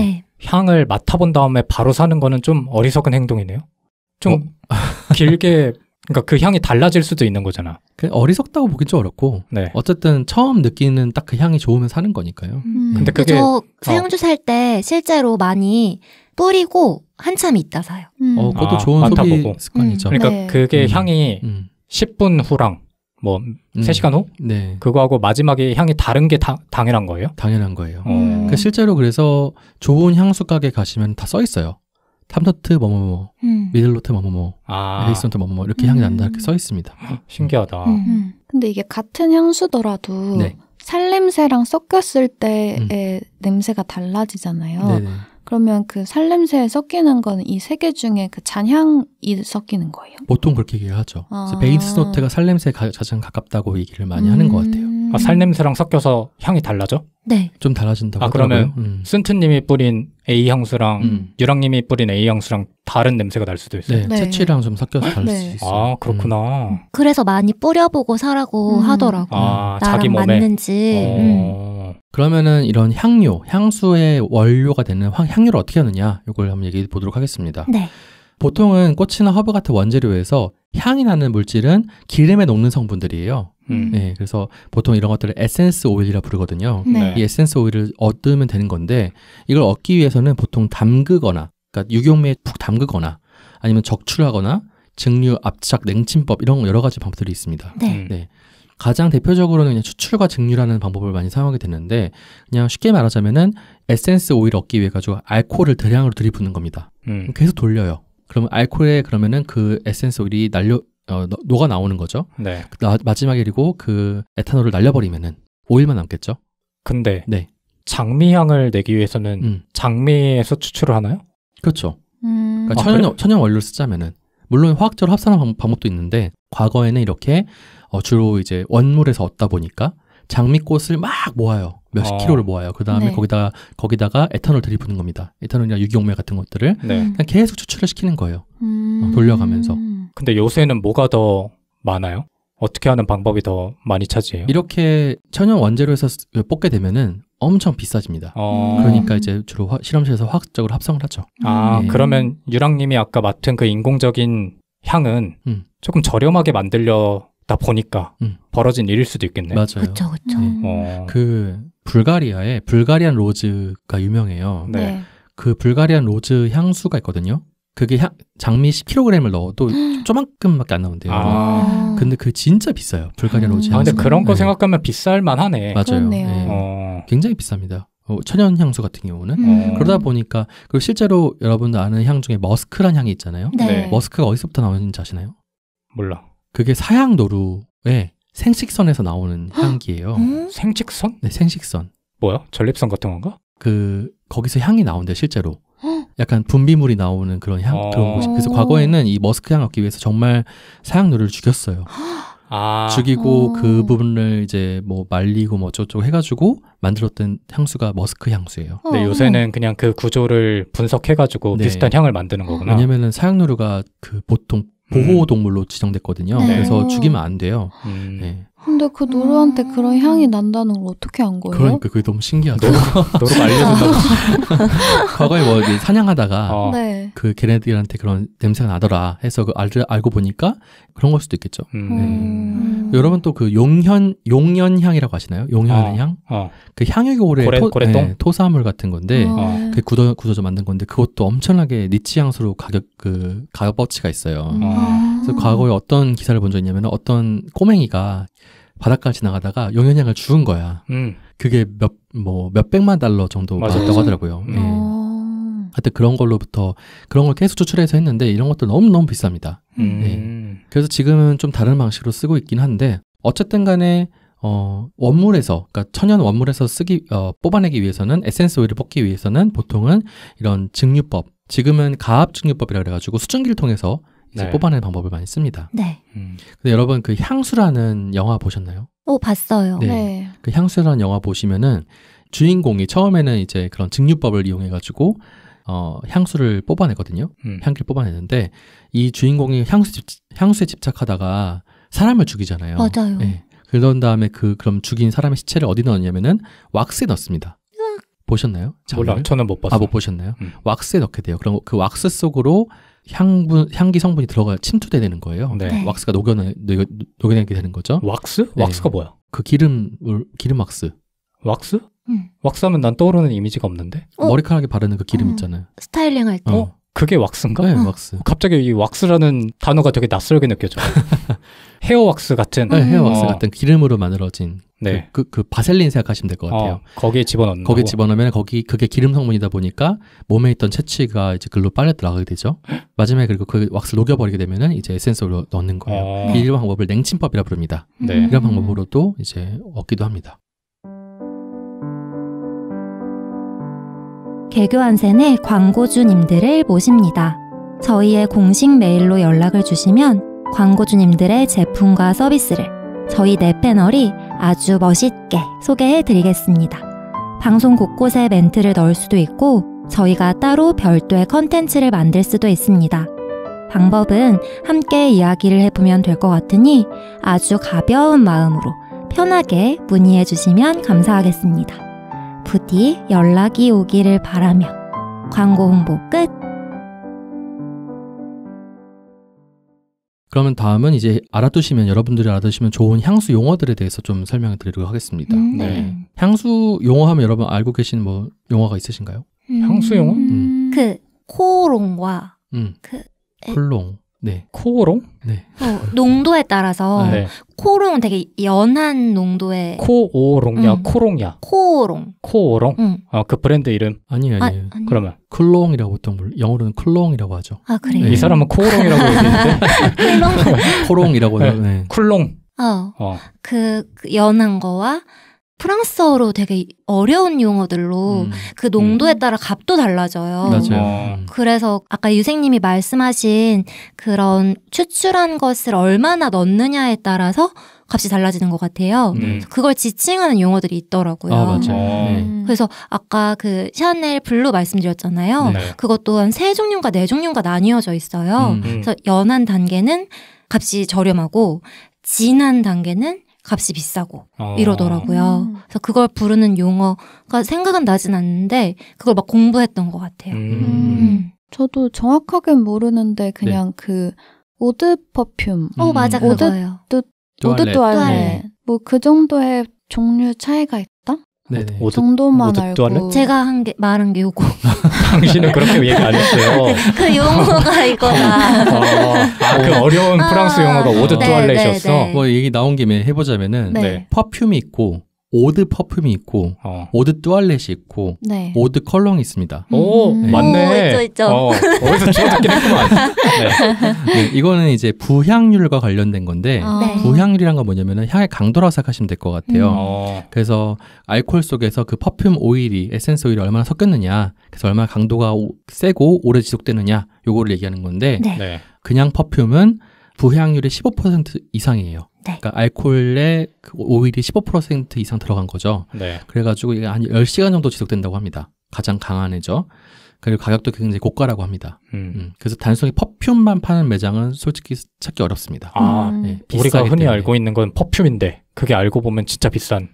향을 맡아본 다음에 바로 사는 거는 좀 어리석은 행동이네요. 좀 길게, 그러니까 그 향이 달라질 수도 있는 거잖아. 어리석다고 보긴 좀 어렵고, 어쨌든 처음 느끼는 딱 그 향이 좋으면 사는 거니까요. 근데 그게 저 향주 살 때 실제로 많이 뿌리고 한참 있다 사요. 그것도 좋은 소비 습관이죠. 그러니까 그게 향이 10분 후랑 뭐 3시간 후? 네. 그거하고 마지막에 향이 다른 게 당연한 거예요? 당연한 거예요. 실제로 그래서 좋은 향수 가게 가시면 다 써 있어요. 탑노트 뭐뭐뭐, 미들노트 뭐뭐뭐, 베이스노트 뭐뭐뭐 이렇게 향이 난다 이렇게 써 있습니다. 신기하다. 근데 이게 같은 향수더라도 살냄새랑 섞였을 때의 냄새가 달라지잖아요. 네네. 그러면 그 살냄새에 섞이는 거는 이 3개 중에 그 잔향이 섞이는 거예요? 보통 그렇게 얘기를 하죠. 베이스 노트가 살냄새에 가장 가깝다고 얘기를 많이 하는 것 같아요. 살냄새랑 섞여서 향이 달라져? 네. 좀 달라진다고 하더라고요. 그러면 쓴트님이 뿌린 A 향수랑 유랑님이 뿌린 A 향수랑 다른 냄새가 날 수도 있어요? 네. 채취랑 좀 섞여서 다를 수 있어요. 그렇구나. 그래서 많이 뿌려보고 사라고 하더라고요. 나랑 자기 몸에 맞는지. 그러면은 이런 향수의 원료가 되는 향유를 어떻게 하느냐, 이걸 한번 얘기해 보도록 하겠습니다. 네. 보통은 꽃이나 허브 같은 원재료에서 향이 나는 물질은 기름에 녹는 성분들이에요. 네, 그래서 보통 이런 것들을 에센스 오일이라 부르거든요. 이 에센스 오일을 얻으면 되는 건데, 이걸 얻기 위해서는 보통 담그거나, 그러니까 유경매에 푹 담그거나, 아니면 적출하거나, 증류, 압착, 냉침법 이런 여러 가지 방법들이 있습니다. 네. 가장 대표적으로는 그냥 추출과 증류라는 방법을 많이 사용하게 되는데, 그냥 쉽게 말하자면은 에센스 오일을 얻기 위해 가지고 알코올을 대량으로 들이붓는 겁니다. 계속 돌려요. 그러면 알코올에 그러면은 그 에센스 오일이 녹아 나오는 거죠. 네. 마지막에 그리고 그 에탄올을 날려버리면은 오일만 남겠죠. 근데 장미향을 내기 위해서는 장미에서 추출을 하나요? 그렇죠. 그러니까 천연 원료를 쓰자면은, 물론 화학적으로 합산하는 방법도 있는데, 과거에는 이렇게 주로 이제 원물에서 얻다 보니까 장미꽃을 막 모아요. 몇십 킬로를 모아요. 그 다음에 거기다가 에탄올 들이붓는 겁니다. 에탄올이나 유기용매 같은 것들을 그냥 계속 추출을 시키는 거예요. 돌려가면서. 근데 요새는 뭐가 더 많아요? 어떻게 하는 방법이 더 많이 차지해요? 이렇게 천연 원재료 해서 뽑게 되면은 엄청 비싸집니다. 그러니까 이제 주로 실험실에서 화학적으로 합성을 하죠. 그러면 유랑님이 아까 맡은 그 인공적인 향은 조금 저렴하게 만들려다 보니까 벌어진 일일 수도 있겠네요. 맞아요. 그쵸. 그 불가리안 로즈가 유명해요. 그 불가리안 로즈 향수가 있거든요. 그게 장미 10kg을 넣어도 조만큼밖에 안 나온대요. 근데 그 진짜 비싸요. 불가리안 로즈 향수. 근데 그런 거 생각하면 비쌀 만하네. 맞아요. 굉장히 비쌉니다. 천연 향수 같은 경우는. 그러다 보니까 그리고 실제로 여러분들 아는 향 중에 머스크란 향이 있잖아요. 머스크가 어디서부터 나오는지 아시나요? 몰라. 그게 사양 노루의 생식선에서 나오는 향기예요. 생식선? 네, 생식선. 뭐야? 전립선 같은 건가? 거기서 향이 나온대요, 실제로. 약간 분비물이 나오는 그런 그런 곳이. 그래서 과거에는 이 머스크 향을 얻기 위해서 정말 사양노루를 죽였어요. 죽이고 그 부분을 이제 뭐 말리고 뭐 어쩌고 해가지고 만들었던 향수가 머스크 향수예요. 근데 요새는 그냥 그 구조를 분석해가지고 비슷한 향을 만드는 거구나. 왜냐면은 사양노루가 보통 보호동물로 지정됐거든요. 그래서 죽이면 안 돼요. 근데 그 노루한테 그런 향이 난다는 걸 어떻게 안 거예요? 그러니까 그게 너무 신기하죠. 노루가 알려준다고. 과거에 뭐 사냥하다가 그 걔네들한테 그런 냄새가 나더라 해서 알고 보니까 그런 걸 수도 있겠죠. 여러분 또 그 용연향이라고 아시나요? 용연하는 향? 그 향유고래 토사물 같은 건데 그 굳어져 만든 건데 그것도 엄청나게 니치 향수로 값어치가 있어요. 그래서 과거에 어떤 기사를 본 적이 있냐면 어떤 꼬맹이가 바닷가를 지나가다가 용연향을 주운 거야. 그게 몇백만 달러 정도 받았다고 하더라고요. 하여튼 그런 걸로부터 그런 걸 계속 추출해서 했는데 이런 것도 너무너무 비쌉니다. 그래서 지금은 좀 다른 방식으로 쓰고 있긴 한데 어쨌든 간에 원물에서 그러니까 천연 원물에서 뽑아내기 위해서는 에센스 오일을 뽑기 위해서는 보통은 이런 증류법 지금은 가압 증류법이라 그래가지고 수증기를 통해서 이제 뽑아내는 방법을 많이 씁니다. 근데 여러분 그 향수라는 영화 보셨나요? 봤어요. 그 향수라는 영화 보시면은 주인공이 처음에는 이제 그런 증류법을 이용해가지고 향수를 뽑아내거든요. 향기를 뽑아내는데 이 주인공이 향수에 집착하다가 사람을 죽이잖아요. 맞아요. 그런 다음에 그럼 죽인 사람의 시체를 어디 넣었냐면은 왁스에 넣습니다. 보셨나요? 몰라, 저는 못 봤어요. 못 보셨나요? 왁스에 넣게 돼요. 그럼 그 왁스 속으로 향기 성분이 침투되는 거예요. 왁스가 녹여내게 되는 거죠. 왁스? 왁스가 뭐야? 그 기름 왁스. 왁스? 왁스하면 난 떠오르는 이미지가 없는데? 머리카락에 바르는 그 기름 있잖아요. 스타일링 할 때. 그게 왁스인가? 네, 왁스. 갑자기 이 왁스라는 단어가 되게 낯설게 느껴져. 헤어 왁스 같은. 네, 헤어 왁스 같은 기름으로 만들어진. 그 바셀린 생각하시면 될 것 같아요. 거기에 집어넣는 거기에 집어넣으면 그게 기름 성분이다 보니까 몸에 있던 채취가 이제 글로 빨려 들어가게 되죠. 마지막에 그리고 그 왁스를 녹여버리게 되면은 이제 에센스로 넣는 거예요. 이런 방법을 냉침법이라 부릅니다. 이런 방법으로도 이제 얻기도 합니다. 개교한센의 광고주님들을 모십니다. 저희의 공식 메일로 연락을 주시면 광고주님들의 제품과 서비스를 저희 네 패널이 아주 멋있게 소개해드리겠습니다. 방송 곳곳에 멘트를 넣을 수도 있고 저희가 따로 별도의 컨텐츠를 만들 수도 있습니다. 방법은 함께 이야기를 해보면 될 것 같으니 아주 가벼운 마음으로 편하게 문의해 주시면 감사하겠습니다. 부디 연락이 오기를 바라며 광고 홍보 끝! 그러면 다음은 이제 여러분들이 알아두시면 좋은 향수 용어들에 대해서 좀 설명을 드리도록 하겠습니다. 향수 용어하면 여러분 알고 계신 뭐 용어가 있으신가요? 향수 용어? 그 코오롱과 콜롱. 코오롱? 농도에 따라서 코오롱은 되게 연한 농도의 코오롱이야, 코롱이야. 코오롱. 코오롱? 그 브랜드 이름? 아니에요. 그러면 쿨롱이라고 보통 영어로는 쿨롱이라고 하죠. 그래요? 이 사람은 코오롱이라고 얘기했는데 코롱이라고 쿨롱. 그 연한 거와 프랑스어로 되게 어려운 용어들로 그 농도에 따라 값도 달라져요. 맞아요. 그래서 아까 유생님이 말씀하신 그런 추출한 것을 얼마나 넣느냐에 따라서 값이 달라지는 것 같아요. 그걸 지칭하는 용어들이 있더라고요. 아, 맞아요. 그래서 아까 그 샤넬 블루 말씀드렸잖아요. 네. 그것 또한 3종류인가 4종류인가 나뉘어져 있어요. 그래서 연한 단계는 값이 저렴하고 진한 단계는 값이 비싸고 이러더라고요. 그래서 그걸 부르는 용어가 생각은 나진 않는데 그걸 막 공부했던 것 같아요. 저도 정확하게는 모르는데 그냥 그 오드 퍼퓸. 맞아, 그거예요. 오드 뚜알렛. 뭐 그 정도의 종류 차이가 있다? 네. 정도만 알고. 제가 말한 게 요거. 당신은 그렇게 얘기 안 했어요. 그 용어가 이거다. 그 어려운 프랑스 용어가 오드 뚜알렛이었어. 뭐 얘기 나온 김에 해보자면은 퍼퓸이 있고 오드 퍼퓸이 있고 오드 뚜알렛이 있고 오드 컬렁이 있습니다. 오, 맞네. 있죠. 어디서 주워 듣긴 했구만. 네, 이거는 이제 부향률과 관련된 건데 부향률이란 건 뭐냐면은 향의 강도라고 생각하시면 될 것 같아요. 그래서 알코올 속에서 그 퍼퓸 오일이 에센스 오일이 얼마나 섞였느냐, 그래서 얼마나 강도가 세고 오래 지속되느냐, 요거를 얘기하는 건데 그냥 퍼퓸은 부향률이 15% 이상이에요. 그러니까 알코올에 그 오일이 15% 이상 들어간 거죠. 그래가지고 이게 한 10시간 정도 지속된다고 합니다. 가장 강한 애죠. 그리고 가격도 굉장히 고가라고 합니다. 그래서 단순히 퍼퓸만 파는 매장은 솔직히 찾기 어렵습니다. 우리가 흔히 알고 있는 건 퍼퓸인데 그게 알고 보면 진짜 비싼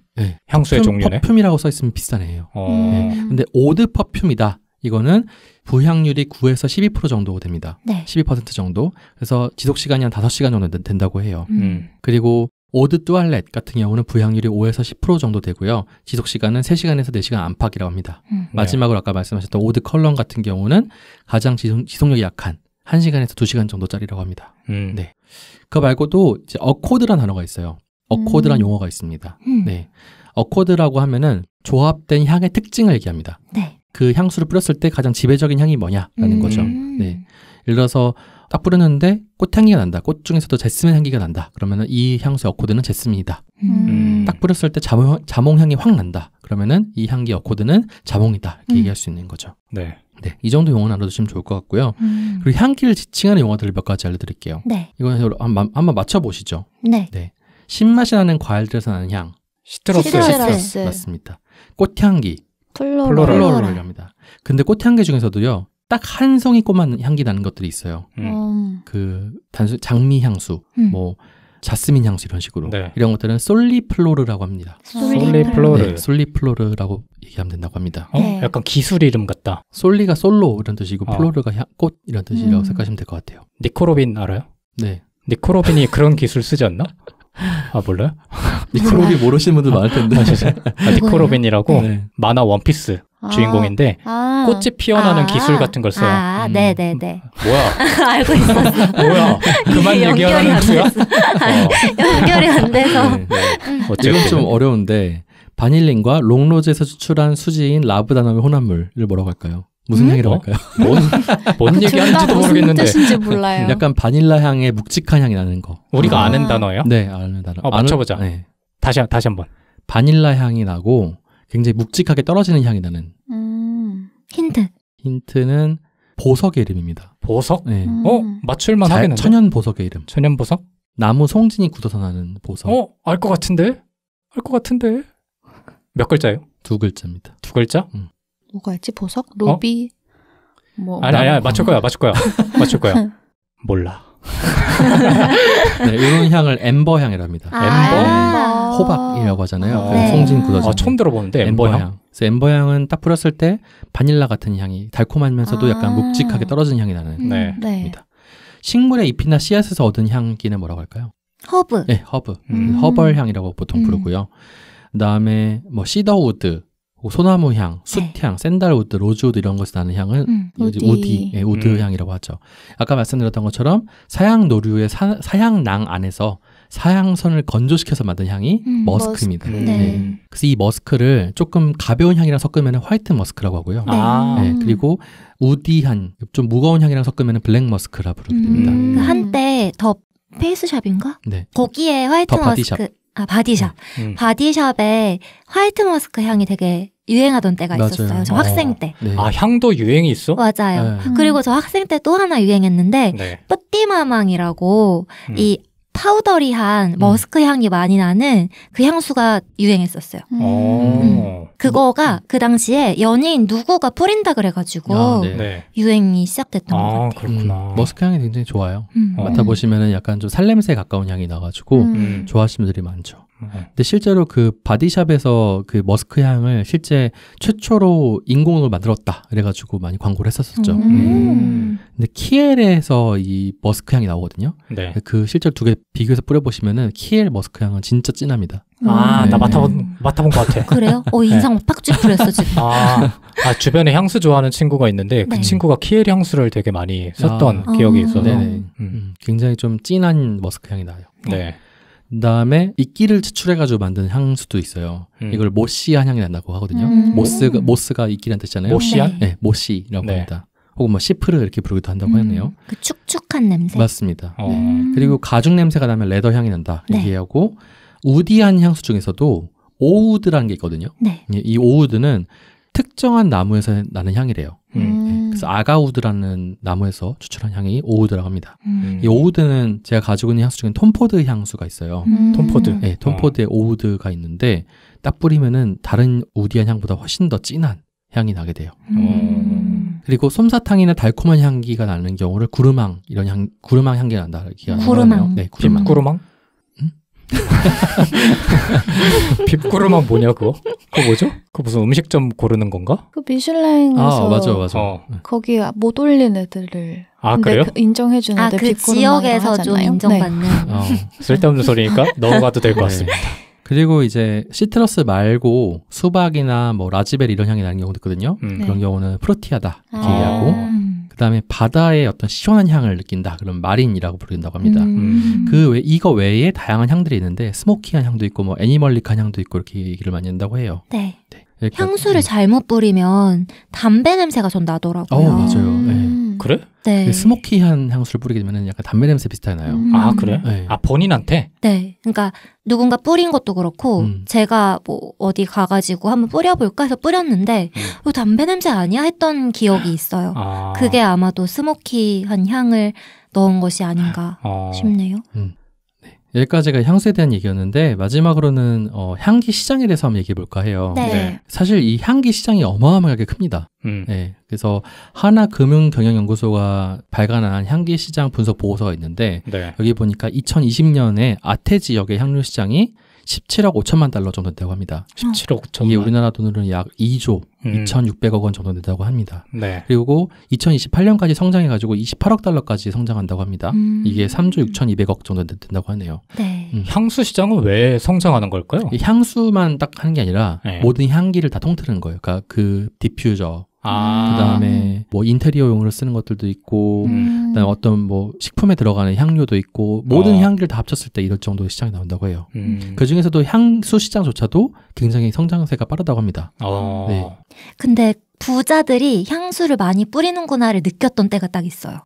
향수의 종류네. 퍼퓸이라고 써있으면 비싼 애예요. 근데 오드 퍼퓸이다. 이거는 부향률이 9에서 12% 정도 됩니다. 12% 정도. 그래서 지속시간이 한 5시간 정도 된다고 해요. 그리고 오드 뚜알렛 같은 경우는 부향률이 5에서 10% 정도 되고요. 지속시간은 3시간에서 4시간 안팎이라고 합니다. 마지막으로 아까 말씀하셨던 오드 컬렁 같은 경우는 가장 지속력이 약한 1시간에서 2시간 정도짜리라고 합니다. 네. 그거 말고도 이제 어코드라는 단어가 있어요. 어코드라는 용어가 있습니다. 어코드라고 하면은 조합된 향의 특징을 얘기합니다. 그 향수를 뿌렸을 때 가장 지배적인 향이 뭐냐라는 거죠. 예를 들어서 딱 뿌렸는데 꽃향기가 난다. 꽃 중에서도 제스민 향기가 난다. 그러면은 이 향수의 어코드는 제스민이다. 딱 뿌렸을 때 자몽향이 확 난다. 그러면은 이 향기 어코드는 자몽이다. 이렇게 얘기할 수 있는 거죠. 이 정도 용어는 알아두시면 좋을 것 같고요. 그리고 향기를 지칭하는 용어들을 몇 가지 알려드릴게요. 이건 한번 맞춰보시죠. 신맛이 나는 과일들에서 나는 향. 시트러스. 맞습니다. 꽃향기. 플로럴이랍니다. 근데 꽃향기 중에서도요, 딱 한 송이 꽃만 향기 나는 것들이 있어요. 그 단순 장미 향수, 뭐 자스민 향수 이런 식으로 이런 것들은 솔리플로르라고 합니다. 솔리플로르. 솔리플로르라고 얘기하면 된다고 합니다. 약간 기술 이름 같다. 솔리가 솔로 이런 뜻이고 플로르가 꽃 이런 뜻이라고 생각하시면 될 것 같아요. 니코로빈 알아요? 네. 니코로빈이 그런 기술 쓰지 않나? 몰라요? 니코로빈 모르시는 분들 많을 텐데. 니코로빈이라고 만화 원피스 주인공인데 꽃이 피어나는 기술 같은 걸 써요. 네네네. 뭐야? 알고 있었어. 뭐야? 그만 얘기하라는 투야? 연결이 안 돼서. 이건 좀 어려운데 바닐린과 롱로즈에서 추출한 수지인 라브다나의 혼합물을 뭐라고 할까요? 무슨 향이라고 할까요? 뭔 얘기하는지도 모르겠는데. 무슨 뜻인지 몰라요. 약간 바닐라 향의 묵직한 향이 나는 거. 우리가 아는 단어예요? 네, 아는 단어. 맞춰보자. 다시 한번. 바닐라 향이 나고 굉장히 묵직하게 떨어지는 향이 나는. 힌트는 보석의 이름입니다. 보석? 네. 맞출만 하겠는데? 천연 보석의 이름. 천연 보석? 나무 송진이 굳어서 나는 보석. 알 것 같은데? 몇 글자예요? 2글자입니다. 2글자? 뭐가 있지? 보석? 루비? 아니야. 맞출 거야. 몰라. 네, 이런 향을 엠버 향이랍니다. 엠버? 호박이라고 하잖아요. 송진 굳어진. 처음 들어보는데 엠버 향. 그래서 엠버 향은 딱 뿌렸을 때 바닐라 같은 향이 달콤하면서도 약간 묵직하게 떨어지는 향이 나는 겁니다. 식물의 잎이나 씨앗에서 얻은 향기는 뭐라고 할까요? 허브. 네, 허브. 허벌 향이라고 보통 부르고요. 그다음에 뭐 시더우드, 소나무 향, 숯향, 샌달우드, 로즈우드 이런 것이 나는 향은 우드 향이라고 하죠. 아까 말씀드렸던 것처럼 사양 노류의 사양낭 안에서 사양선을 건조시켜서 만든 향이 머스크입니다. 그래서 이 머스크를 조금 가벼운 향이랑 섞으면 화이트 머스크라고 하고요. 그리고 우디한 좀 무거운 향이랑 섞으면 블랙 머스크라 부르게 됩니다. 한때 더 페이스샵인가? 거기에 화이트 머스크 바디샵. 바디샵에 화이트 머스크 향이 되게 유행하던 때가 있었어요. 저 학생 때. 네. 아, 향도 유행이 있어? 맞아요. 네. 그리고 저 학생 때 또 하나 유행했는데 네. 뿌띠마망이라고 이 파우더리한 머스크 향이 많이 나는 그 향수가 유행했었어요. 그거가 그 당시에 연예인 누구가 뿌린다 그래가지고 네. 유행이 시작됐던 것 같아요. 그렇구나. 머스크 향이 굉장히 좋아요. 맡아보시면 약간 좀 살냄새에 가까운 향이 나가지고 좋아하시는 분들이 많죠. 근데 실제로 그 바디샵에서 그 머스크 향을 실제 최초로 인공으로 만들었다 그래가지고 많이 광고를 했었었죠. 근데 키엘에서 이 머스크 향이 나오거든요. 네. 그 실제로 두 개 비교해서 뿌려보시면은 키엘 머스크 향은 진짜 진합니다. 아, 네. 나 맡아본 것 같아. 그래요? 인상 팍 찌푸렸어 지금. 주변에 향수 좋아하는 친구가 있는데 그 친구가 키엘 향수를 되게 많이 썼던 기억이 있어서 굉장히 좀 진한 머스크 향이 나요. 네. 그다음에 이끼를 추출해가지고 만든 향수도 있어요. 이걸 모시한 향이 난다고 하거든요. 모스가 이끼란 뜻이잖아요. 모시한? 네, 모시라고 합니다. 혹은 뭐 시프르 이렇게 부르기도 한다고 하네요. 그 축축한 냄새. 맞습니다. 그리고 가죽 냄새가 나면 레더 향이 난다 얘기하고 우디한 향수 중에서도 오우드라는 게 있거든요. 네. 이 오우드는 특정한 나무에서 나는 향이래요. 그래서 아가우드라는 나무에서 추출한 향이 오우드라고 합니다. 이 오우드는 제가 가지고 있는 향수 중에 톰포드 향수가 있어요. 톰포드? 네, 톰포드에 오우드가 있는데 딱 뿌리면은 다른 우디한 향보다 훨씬 더 진한 향이 나게 돼요. 그리고 솜사탕이나 달콤한 향기가 나는 경우를 구르망 구르망 향기가 난다. 구르망. 네, 구르망. 빕구르망? 빕구르망 뭐냐 그거? 그거 뭐죠? 그거 무슨 음식점 고르는 건가? 그 미슐랭에서 맞아. 거기 못 올린 애들을 그래요? 인정해주는 애들 그 지역에서 좀 인정받는 쓸데없는 소리니까 넘어가도 될 것 같습니다. 그리고 이제 시트러스 말고 수박이나 뭐 라즈베리 이런 향이 나는 경우도 있거든요. 그런 경우는 프루티하다 이렇게 얘기하고 그다음에 바다의 어떤 시원한 향을 느낀다. 그럼 마린이라고 부른다고 합니다. 이거 외에 다양한 향들이 있는데 스모키한 향도 있고 뭐 애니멀릭한 향도 있고 이렇게 얘기를 많이 한다고 해요. 네. 향수를 잘못 뿌리면 담배 냄새가 전 나더라고요. 맞아요. 네. 그래? 네. 그 스모키한 향수를 뿌리게 되면 약간 담배 냄새 비슷하게 나요. 그래? 네. 본인한테? 네. 그러니까 누군가 뿌린 것도 그렇고 제가 뭐 어디 가가지고 한번 뿌려볼까 해서 뿌렸는데 이거 담배 냄새 아니야? 했던 기억이 있어요. 그게 아마도 스모키한 향을 넣은 것이 아닌가 싶네요. 여기까지가 향수에 대한 얘기였는데 마지막으로는 향기 시장에 대해서 한번 얘기해 볼까 해요. 네. 사실 이 향기 시장이 어마어마하게 큽니다. 네. 그래서 하나금융경영연구소가 발간한 향기 시장 분석 보고서가 있는데 여기 보니까 2020년에 아태 지역의 향료 시장이 17억 5천만 달러 정도 된다고 합니다. 17억 5천만. 이게 우리나라 돈으로는 약 2조 2,600억 원 정도 된다고 합니다. 네. 그리고 2028년까지 성장해가지고 28억 달러까지 성장한다고 합니다. 이게 3조 6,200억 정도 된다고 하네요. 네. 향수 시장은 왜 성장하는 걸까요? 향수만 딱 하는 게 아니라 모든 향기를 다 통틀는 거예요. 그러니까 그 디퓨저, 그다음에 뭐 인테리어용으로 쓰는 것들도 있고 그다음에 어떤 뭐 식품에 들어가는 향료도 있고 모든 향기를 다 합쳤을 때 이럴 정도의 시장이 나온다고 해요. 그 중에서도 향수 시장조차도 굉장히 성장세가 빠르다고 합니다. 네. 근데 부자들이 향수를 많이 뿌리는구나를 느꼈던 때가 딱 있어요.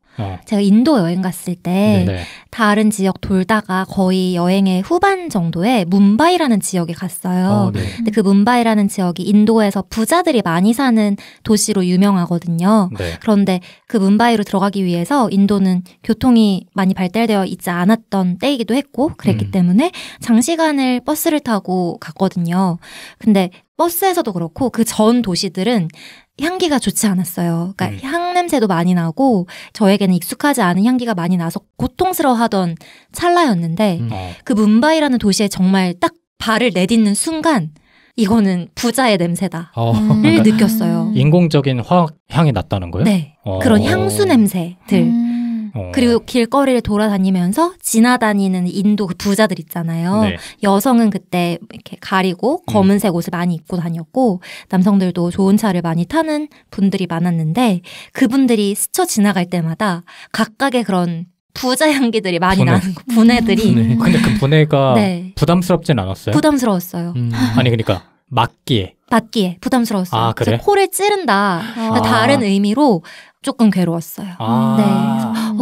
제가 인도 여행 갔을 때 다른 지역 돌다가 거의 여행의 후반 정도에 뭄바이라는 지역에 갔어요. 근데 그 뭄바이라는 지역이 인도에서 부자들이 많이 사는 도시로 유명하거든요. 그런데 그 뭄바이로 들어가기 위해서 인도는 교통이 많이 발달되어 있지 않았던 때이기도 했고 그랬기 때문에 장시간을 버스를 타고 갔거든요. 근데 버스에서도 그렇고 그 전 도시들은 향기가 좋지 않았어요. 그러니까 향 냄새도 많이 나고 저에게는 익숙하지 않은 향기가 많이 나서 고통스러워하던 찰나였는데 그 뭄바이라는 도시에 정말 딱 발을 내딛는 순간 이거는 부자의 냄새다를 느꼈어요. 인공적인 화향이 났다는 거예요? 네. 그런 향수 냄새들. 그리고 길거리를 돌아다니면서 지나다니는 인도 그 부자들 있잖아요. 여성은 그때 이렇게 가리고 검은색 옷을 많이 입고 다녔고 남성들도 좋은 차를 많이 타는 분들이 많았는데 그분들이 스쳐 지나갈 때마다 각각의 그런 부자 향기들이 많이 나는 거, 분해들이. 근데 그 분해가 부담스럽진 않았어요? 부담스러웠어요. 아니 그러니까 맡기에 부담스러웠어요. 그래? 코를 찌른다. 다른 의미로 조금 괴로웠어요. 네.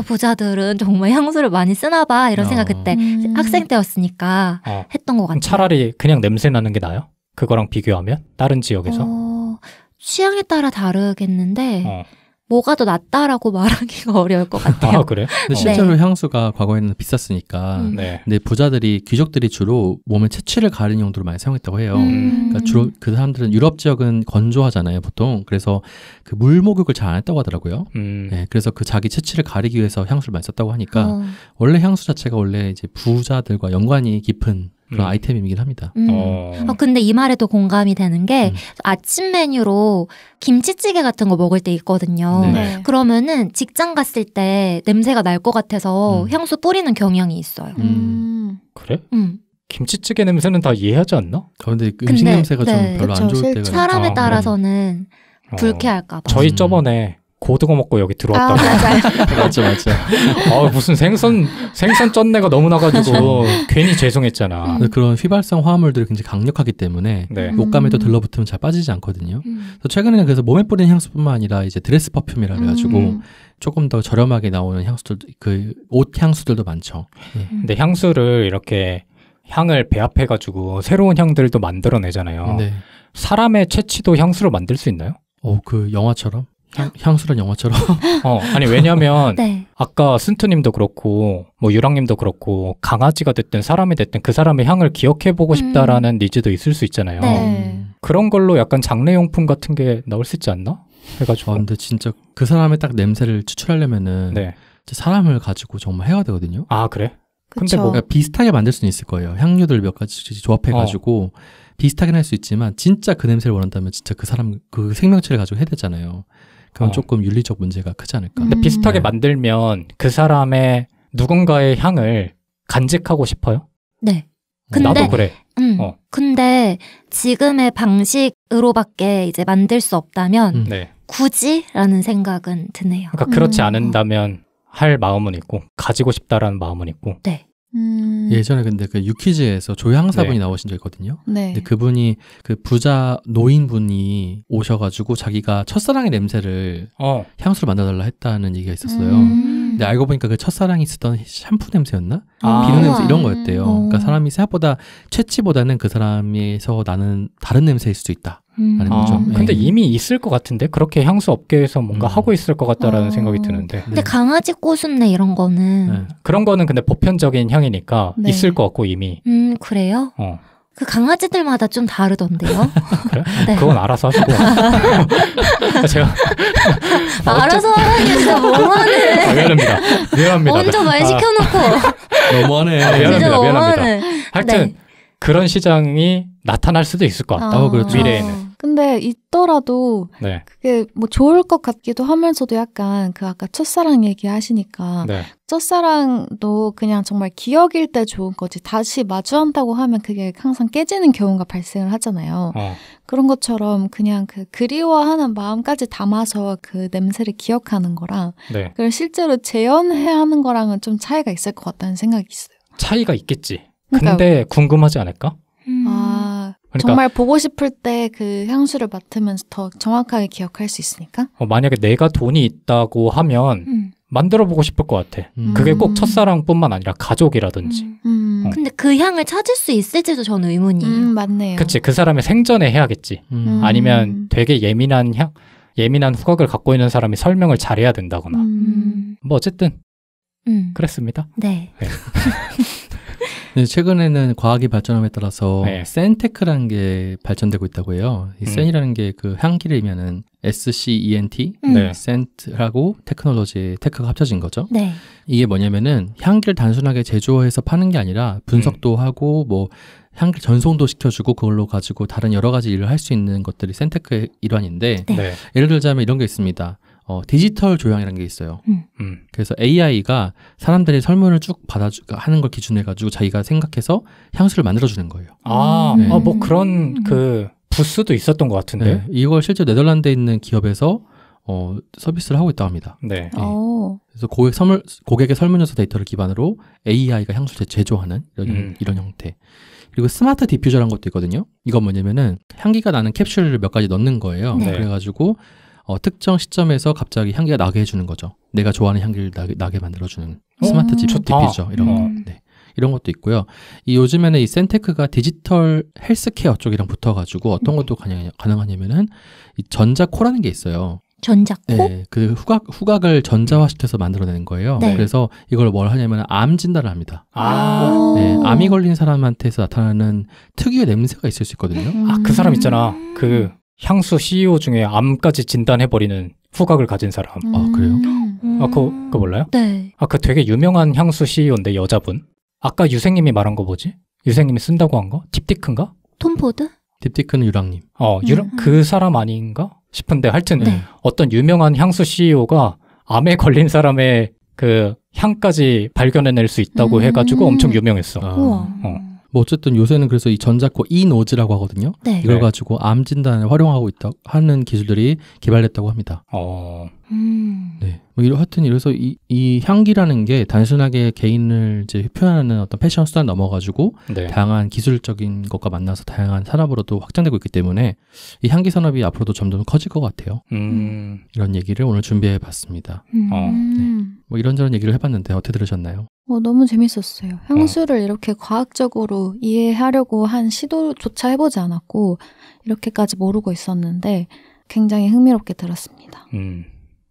부자들은 정말 향수를 많이 쓰나 봐 이런 생각 그때 학생 때였으니까 했던 것 같아요. 차라리 그냥 냄새 나는 게 나아요? 그거랑 비교하면? 다른 지역에서? 취향에 따라 다르겠는데 뭐가 더 낫다라고 말하기가 어려울 것 같아요. 아, 그래? 근데 실제로 향수가 과거에는 비쌌으니까 근데 부자들이, 귀족들이 주로 몸에 채취를 가리는 용도로 많이 사용했다고 해요. 그러니까 주로 그 사람들은 유럽 지역은 건조하잖아요, 보통. 그래서 그 물 목욕을 잘 안 했다고 하더라고요. 네, 그래서 그 자기 채취를 가리기 위해서 향수를 많이 썼다고 하니까 원래 향수 자체가 원래 이제 부자들과 연관이 깊은 그런 아이템이긴 합니다. 근데 이 말에도 공감이 되는 게 아침 메뉴로 김치찌개 같은 거 먹을 때 있거든요. 네. 그러면은 직장 갔을 때 냄새가 날 것 같아서 향수 뿌리는 경향이 있어요. 그래? 김치찌개 냄새는 다 이해하지 않나? 근데 음식 냄새가 좀 별로 그쵸, 안 좋을 때가 사람에 따라서는 불쾌할까 봐. 저희 저번에 고등어 먹고 여기 들어왔다가 맞아. 무슨 생선 쩐내가 너무 나가지고 괜히 죄송했잖아. 그런 휘발성 화합물들이 굉장히 강력하기 때문에 옷감에 또 들러붙으면 잘 빠지지 않거든요. 최근에는 그래서 몸에 뿌리는 향수뿐만 아니라 이제 드레스 퍼퓸이라 그래가지고 조금 더 저렴하게 나오는 향수들, 그 옷 향수들도 많죠. 근데 향수를 이렇게 향을 배합해가지고 새로운 향들도 만들어내잖아요. 네. 사람의 채취도 향수로 만들 수 있나요? 그 영화처럼? 향수란 영화처럼? 아니, 왜냐면, 네. 아까 순투님도 그렇고, 뭐, 유랑님도 그렇고, 강아지가 됐든 사람이 됐든 그 사람의 향을 기억해보고 싶다라는 니즈도 있을 수 있잖아요. 네. 그런 걸로 약간 장례용품 같은 게 나올 수 있지 않나? 해가지고. 근데 진짜 그 사람의 딱 냄새를 추출하려면은, 사람을 가지고 정말 해야 되거든요. 아, 그래? 근데 뭐 비슷하게 만들 수는 있을 거예요. 향료들 몇 가지 조합해가지고 비슷하게 할 수 있지만 진짜 그 냄새를 원한다면 진짜 그 사람 그 생명체를 가지고 해야 되잖아요. 그건 조금 윤리적 문제가 크지 않을까. 근데 비슷하게 만들면 그 사람의 누군가의 향을 간직하고 싶어요? 네. 나도 그래. 근데 지금의 방식으로밖에 이제 만들 수 없다면 굳이라는 생각은 드네요. 그러니까 그렇지 않은다면 할 마음은 있고 가지고 싶다라는 마음은 있고. 네. 예전에 근데 그 유퀴즈에서 조향사분이 나오신 적이 있거든요. 네. 근데 그분이 그 부자 노인분이 오셔가지고 자기가 첫사랑의 냄새를 향수로 만들어달라 했다는 얘기가 있었어요. 근데 알고 보니까 그 첫사랑이 쓰던 샴푸 냄새였나? 비누 냄새 이런 거였대요. 그러니까 사람이 생각보다 채취보다는 그 사람에서 나는 다른 냄새일 수도 있다. 근데 이미 있을 것 같은데 그렇게 향수 업계에서 뭔가 하고 있을 것 같다라는 생각이 드는데. 근데 강아지 꼬순내 이런 거는 그런 거는 근데 보편적인 향이니까 있을 것 같고 이미. 그래요? 그 강아지들마다 좀 다르던데요. 그래? 네. 그건 알아서 하시고. 제가 알아서 하라니 진짜 너무하네. 미안합니다. 먼저 말 시켜놓고. 너무하네. 미안합니다. 하여튼 그런 시장이 나타날 수도 있을 것 같다. 그렇죠. 미래에는. 근데 있더라도 그게 뭐 좋을 것 같기도 하면서도 약간 그 아까 첫사랑 얘기하시니까 첫사랑도 그냥 정말 기억일 때 좋은 거지 다시 마주한다고 하면 그게 항상 깨지는 경우가 발생을 하잖아요. 그런 것처럼 그냥 그 그리워하는 마음까지 담아서 그 냄새를 기억하는 거랑 그걸 실제로 재현해야 하는 거랑은 좀 차이가 있을 것 같다는 생각이 있어요. 차이가 있겠지. 근데 궁금하지 않을까? 그러니까 정말 보고 싶을 때 그 향수를 맡으면서 더 정확하게 기억할 수 있으니까? 만약에 내가 돈이 있다고 하면 만들어보고 싶을 것 같아. 그게 꼭 첫사랑뿐만 아니라 가족이라든지. 근데 그 향을 찾을 수 있을지도 저는 의문이에요. 맞네요. 그치. 그 사람의 생전에 해야겠지. 아니면 되게 예민한 후각을 갖고 있는 사람이 설명을 잘해야 된다거나. 뭐 어쨌든 그랬습니다. 네. 최근에는 과학이 발전함에 따라서 센테크라는 게 발전되고 있다고 해요. 이 센이라는 게 그 향기를 의미하는 SCENT, 센트하고 테크놀로지의 테크가 합쳐진 거죠. 이게 뭐냐면은 향기를 단순하게 제조해서 파는 게 아니라 분석도 하고 뭐 향기 전송도 시켜주고 그걸로 가지고 다른 여러 가지 일을 할 수 있는 것들이 센테크의 일환인데 예를 들자면 이런 게 있습니다. 디지털 조향이라는 게 있어요. 그래서 AI가 사람들이 설문을 쭉 하는 걸 기준으로 해가지고 자기가 생각해서 향수를 만들어주는 거예요. 뭐 그런 그 부스도 있었던 것 같은데. 이걸 실제 네덜란드에 있는 기업에서 서비스를 하고 있다고 합니다. 그래서 고객의 설문조사 데이터를 기반으로 AI가 향수를 제조하는 이런 형태. 그리고 스마트 디퓨저라는 것도 있거든요. 이건 뭐냐면은 향기가 나는 캡슐을 몇 가지 넣는 거예요. 그래가지고 특정 시점에서 갑자기 향기가 나게 해주는 거죠. 내가 좋아하는 향기를 나게 만들어주는 스마트 디퓨저 이런 거. 네. 이런 것도 있고요. 이 요즘에는 이 센테크가 디지털 헬스케어 쪽이랑 붙어가지고 어떤 것도 가능하냐면은 이 전자코라는 게 있어요. 전자코? 네, 그 후각을 전자화시켜서 만들어내는 거예요. 네. 그래서 이걸 뭘 하냐면 암 진단을 합니다. 네, 암이 걸린 사람한테서 나타나는 특유의 냄새가 있을 수 있거든요. 그 사람 있잖아. 그 향수 CEO 중에 암까지 진단해버리는 후각을 가진 사람. 그래요? 그거 몰라요? 네. 그 되게 유명한 향수 CEO인데 여자분. 아까 유생님이 말한 거 뭐지? 유생님이 쓴다고 한 거? 딥티크인가? 톰 포드? 딥티크는 유랑님. 그 사람 아닌가 싶은데 하여튼 네. 어떤 유명한 향수 CEO가 암에 걸린 사람의 그 향까지 발견해낼 수 있다고 해가지고 엄청 유명했어. 뭐 어쨌든 요새는 그래서 이 전자코 이노즈라고 하거든요. 네. 이걸 가지고 암 진단에 활용하고 있다 하는 기술들이 개발됐다고 합니다. 네. 뭐 하여튼 이래서 이 향기라는 게 단순하게 개인을 이제 표현하는 어떤 패션 수단 넘어가지고 네. 다양한 기술적인 것과 만나서 다양한 산업으로도 확장되고 있기 때문에 이 향기 산업이 앞으로도 점점 커질 것 같아요. 이런 얘기를 오늘 준비해봤습니다. 네. 뭐 이런저런 얘기를 해봤는데 어떻게 들으셨나요? 너무 재밌었어요. 향수를 이렇게 과학적으로 이해하려고 한 시도조차 해보지 않았고 이렇게까지 모르고 있었는데 굉장히 흥미롭게 들었습니다.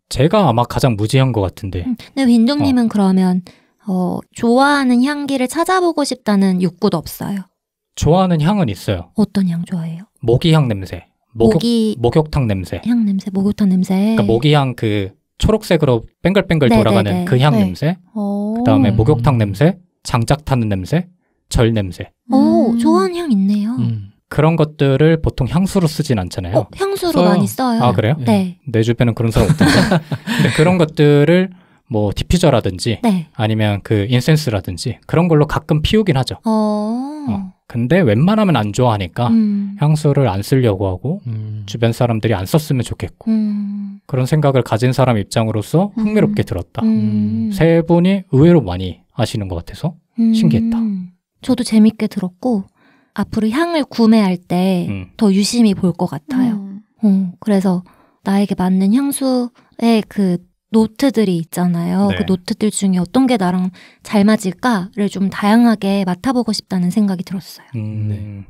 제가 아마 가장 무지한 것 같은데. 근데 빈종님은 그러면 좋아하는 향기를 찾아보고 싶다는 욕구도 없어요? 좋아하는 향은 있어요. 어떤 향 좋아해요? 모기향 냄새. 목욕탕 냄새. 향 냄새, 목욕탕 냄새. 그러니까 모기향 그 초록색으로 뱅글뱅글 돌아가는 그 향 냄새. 그다음에 목욕탕 냄새, 장작 타는 냄새, 절 냄새. 좋아하는 향 있네요. 그런 것들을 보통 향수로 쓰진 않잖아요. 향수로 많이 써요. 아, 그래요? 네. 내 주변은 그런 사람 없던데. 근데 그런 것들을 뭐 디퓨저라든지 네. 아니면 그 인센스라든지 그런 걸로 가끔 피우긴 하죠. 근데 웬만하면 안 좋아하니까 향수를 안 쓰려고 하고 주변 사람들이 안 썼으면 좋겠고 그런 생각을 가진 사람 입장으로서 흥미롭게 들었다. 세 분이 의외로 많이 아시는 것 같아서 신기했다. 저도 재밌게 들었고 앞으로 향을 구매할 때 더 유심히 볼 것 같아요. 그래서 나에게 맞는 향수의 그 노트들이 있잖아요. 네. 그 노트들 중에 어떤 게 나랑 잘 맞을까를 좀 다양하게 맡아보고 싶다는 생각이 들었어요. 네.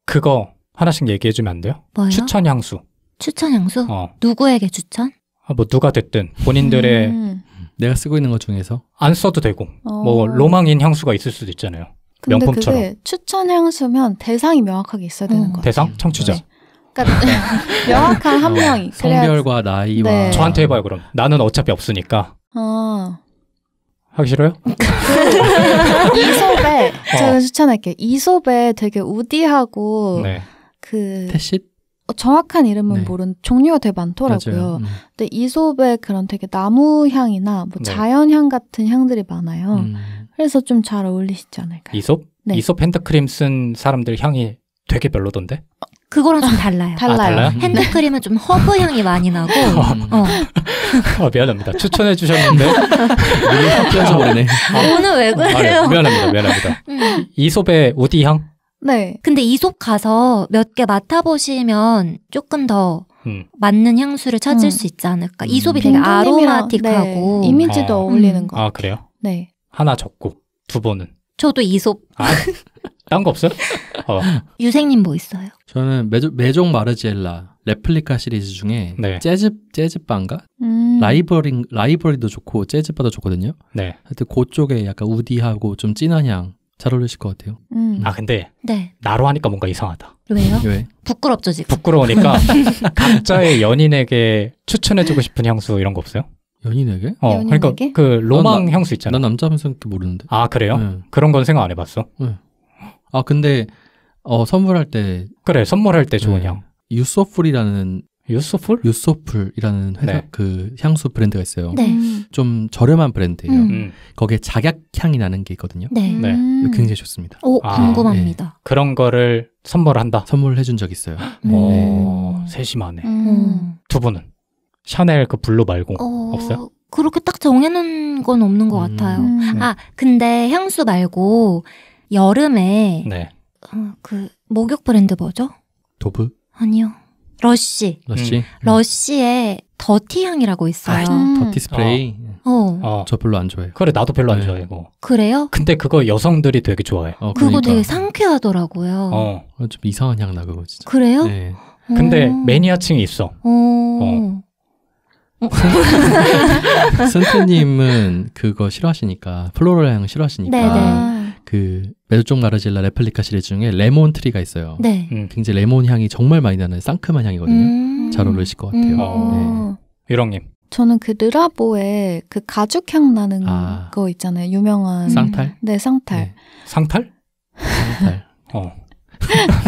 그거 하나씩 얘기해주면 안 돼요? 뭐요? 추천 향수. 추천 향수? 누구에게 추천? 뭐 누가 됐든 본인들의 내가 쓰고 있는 것 중에서 안 써도 되고 뭐 로망인 향수가 있을 수도 있잖아요. 근데 명품처럼. 그게 추천 향수면 대상이 명확하게 있어야 되는 거예요. 대상? 청취자. 네. 그러니까 명확한 한 명이. 성별과 나이와. 네. 저한테 해봐요 그럼. 나는 어차피 없으니까. 하기 싫어요? 이솝에 제가 추천할게요. 이솝에 되게 우디하고 그 태씰? 정확한 이름은 모르는 종류가 되게 많더라고요. 근데 이솝에 그런 되게 나무 향이나 뭐 자연향 같은 향들이 많아요. 그래서 좀 잘 어울리시지 않을까요? 이솝? 네. 이솝 핸드크림 쓴 사람들 향이 되게 별로던데? 그거랑 좀 달라요. 달라요? 핸드크림은 좀 허브 향이 많이 나고. 미안합니다. 추천해 주셨는데 버리네. 오늘 왜 그래요? 미안합니다. 이솝의 우디 향? 네. 근데 이솝 가서 몇 개 맡아보시면 조금 더 맞는 향수를 찾을 수 있지 않을까. 이솝이 되게 아로마틱하고. 네. 이미지도 어울리는 거. 아, 그래요? 네. 하나 적고 두 분은? 저도 이솝. 딴 거 없어요? 유생님 뭐 있어요? 저는 메종 마르지엘라 레플리카 시리즈 중에 재즈바인가? 라이브러리도 좋고 재즈바도 좋거든요. 네. 하여튼 그쪽에 약간 우디하고 좀 진한 향 잘 어울리실 것 같아요. 근데 나로 하니까 뭔가 이상하다. 왜요? 왜? 부끄럽죠 지금. 부끄러우니까 각자의 연인에게 추천해주고 싶은 향수 이런 거 없어요? 연인에게? 그러니까 그 로망 향수 있잖아. 난 남자면서 모르는데. 아, 그래요? 그런 건 생각 안 해봤어? 근데 선물할 때 그래, 선물할 때 좋은 향. 유소풀이라는 유소풀이라는 회사 그 향수 브랜드가 있어요. 네. 좀 저렴한 브랜드예요. 거기에 작약향이 나는 게 있거든요. 네. 굉장히 좋습니다. 궁금합니다. 네. 그런 거를 선물한다. 선물해준 적 있어요. 세심하네. 두 분은 샤넬 그 블루 말고 없어요? 그렇게 딱 정해놓은 건 없는 것 같아요. 근데 향수 말고 여름에 그 목욕 브랜드 뭐죠? 도브? 아니요. 러쉬. 러쉬의 더티 향이라고 있어요. 더티 스프레이. 저 별로 안 좋아해요. 그래, 나도 별로 안 좋아해. 그거. 그래요? 근데 그거 여성들이 되게 좋아해. 그거 그러니까. 되게 상쾌하더라고요. 좀 이상한 향 나 그거 진짜. 그래요? 네. 근데 매니아층이 있어. 센트님은 그거 싫어하시니까, 플로럴 향 싫어하시니까, 네네. 그 메조종 마르질라 레플리카 시리즈 중에 레몬 트리가 있어요. 네. 굉장히 레몬 향이 정말 많이 나는 상큼한 향이거든요. 잘 어울리실 것 같아요. 유령님. 저는 그 르라보에 그 가죽향 나는 거 있잖아요. 유명한. 쌍탈? 네, 쌍탈. 네. 상탈? 쌍탈.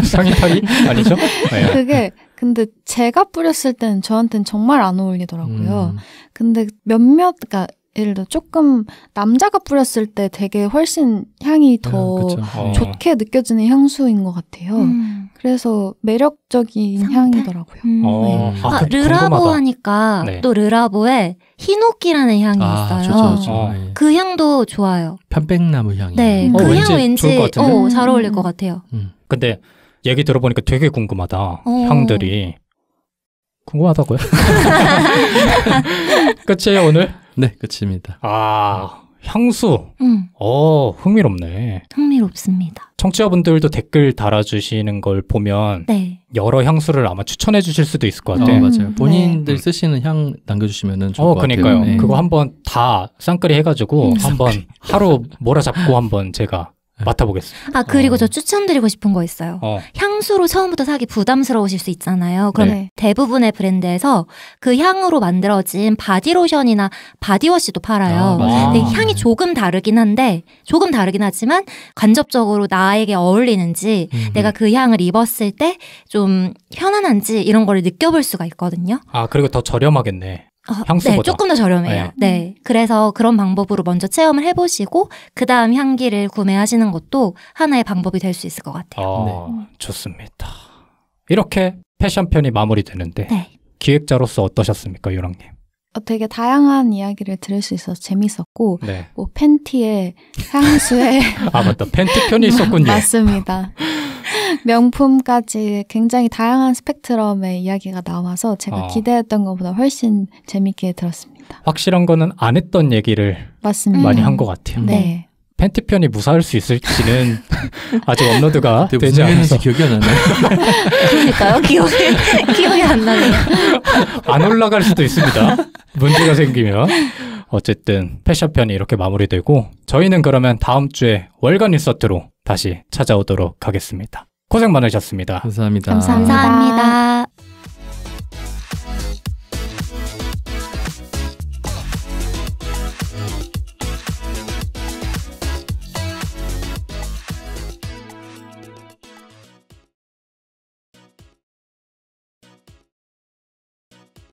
상이탈이? 아니죠? 네. 그게 근데 제가 뿌렸을 때는 저한테는 정말 안 어울리더라고요. 근데 그러니까 예를 들어 조금 남자가 뿌렸을 때 되게 훨씬 향이 더 좋게 느껴지는 향수인 것 같아요. 그래서 매력적인 향이더라고요. 네. 르라보 하니까 또 르라보에 히노키라는 향이 있어요. 좋죠. 그 향도 좋아요. 편백나무 향이. 네, 그 향 왠지 잘 어울릴 것 같아요. 근데 얘기 들어보니까 되게 궁금하다. 향들이. 궁금하다고요? 끝이에요, 오늘? 네, 끝입니다. 향수. 흥미롭네. 흥미롭습니다. 청취자분들도 댓글 달아주시는 걸 보면 여러 향수를 아마 추천해 주실 수도 있을 것 같아요. 맞아요. 본인들 쓰시는 향 남겨주시면 좋을 것 그러니까요. 같아요. 그거 한번 다 쌍끌이 해가지고 한번 하루 몰아잡고 한번 제가 맡아보겠습니다. 그리고 저 추천드리고 싶은 거 있어요. 향수로 처음부터 사기 부담스러우실 수 있잖아요. 그럼 대부분의 브랜드에서 그 향으로 만들어진 바디로션이나 바디워시도 팔아요. 근데 향이 조금 다르긴 하지만 간접적으로 나에게 어울리는지 내가 그 향을 입었을 때 좀 편안한지 이런 걸 느껴볼 수가 있거든요. 그리고 더 저렴하겠네. 향수보다. 네, 조금 더 저렴해요. 네. 그래서 그런 방법으로 먼저 체험을 해보시고 그 다음 향기를 구매하시는 것도 하나의 방법이 될 수 있을 것 같아요. 좋습니다. 이렇게 패션 편이 마무리되는데 기획자로서 어떠셨습니까, 유랑님? 되게 다양한 이야기를 들을 수 있어서 재밌었고 뭐 팬티에 향수에 맞다. 팬티 편이 있었군요. 맞습니다. 명품까지 굉장히 다양한 스펙트럼의 이야기가 나와서 제가 기대했던 것보다 훨씬 재밌게 들었습니다. 확실한 거는 안 했던 얘기를 많이 한 것 같아요. 네. 팬티 편이 무사할 수 있을지는 아직 업로드가 되지 않아서 기억이 안 나네요. 그러니까요. 기억이 안 나네요. 안 올라갈 수도 있습니다. 문제가 생기면. 어쨌든 패션 편이 이렇게 마무리되고 저희는 그러면 다음 주에 월간 인서트로 다시 찾아오도록 하겠습니다. 고생 많으셨습니다. 감사합니다. 감사합니다.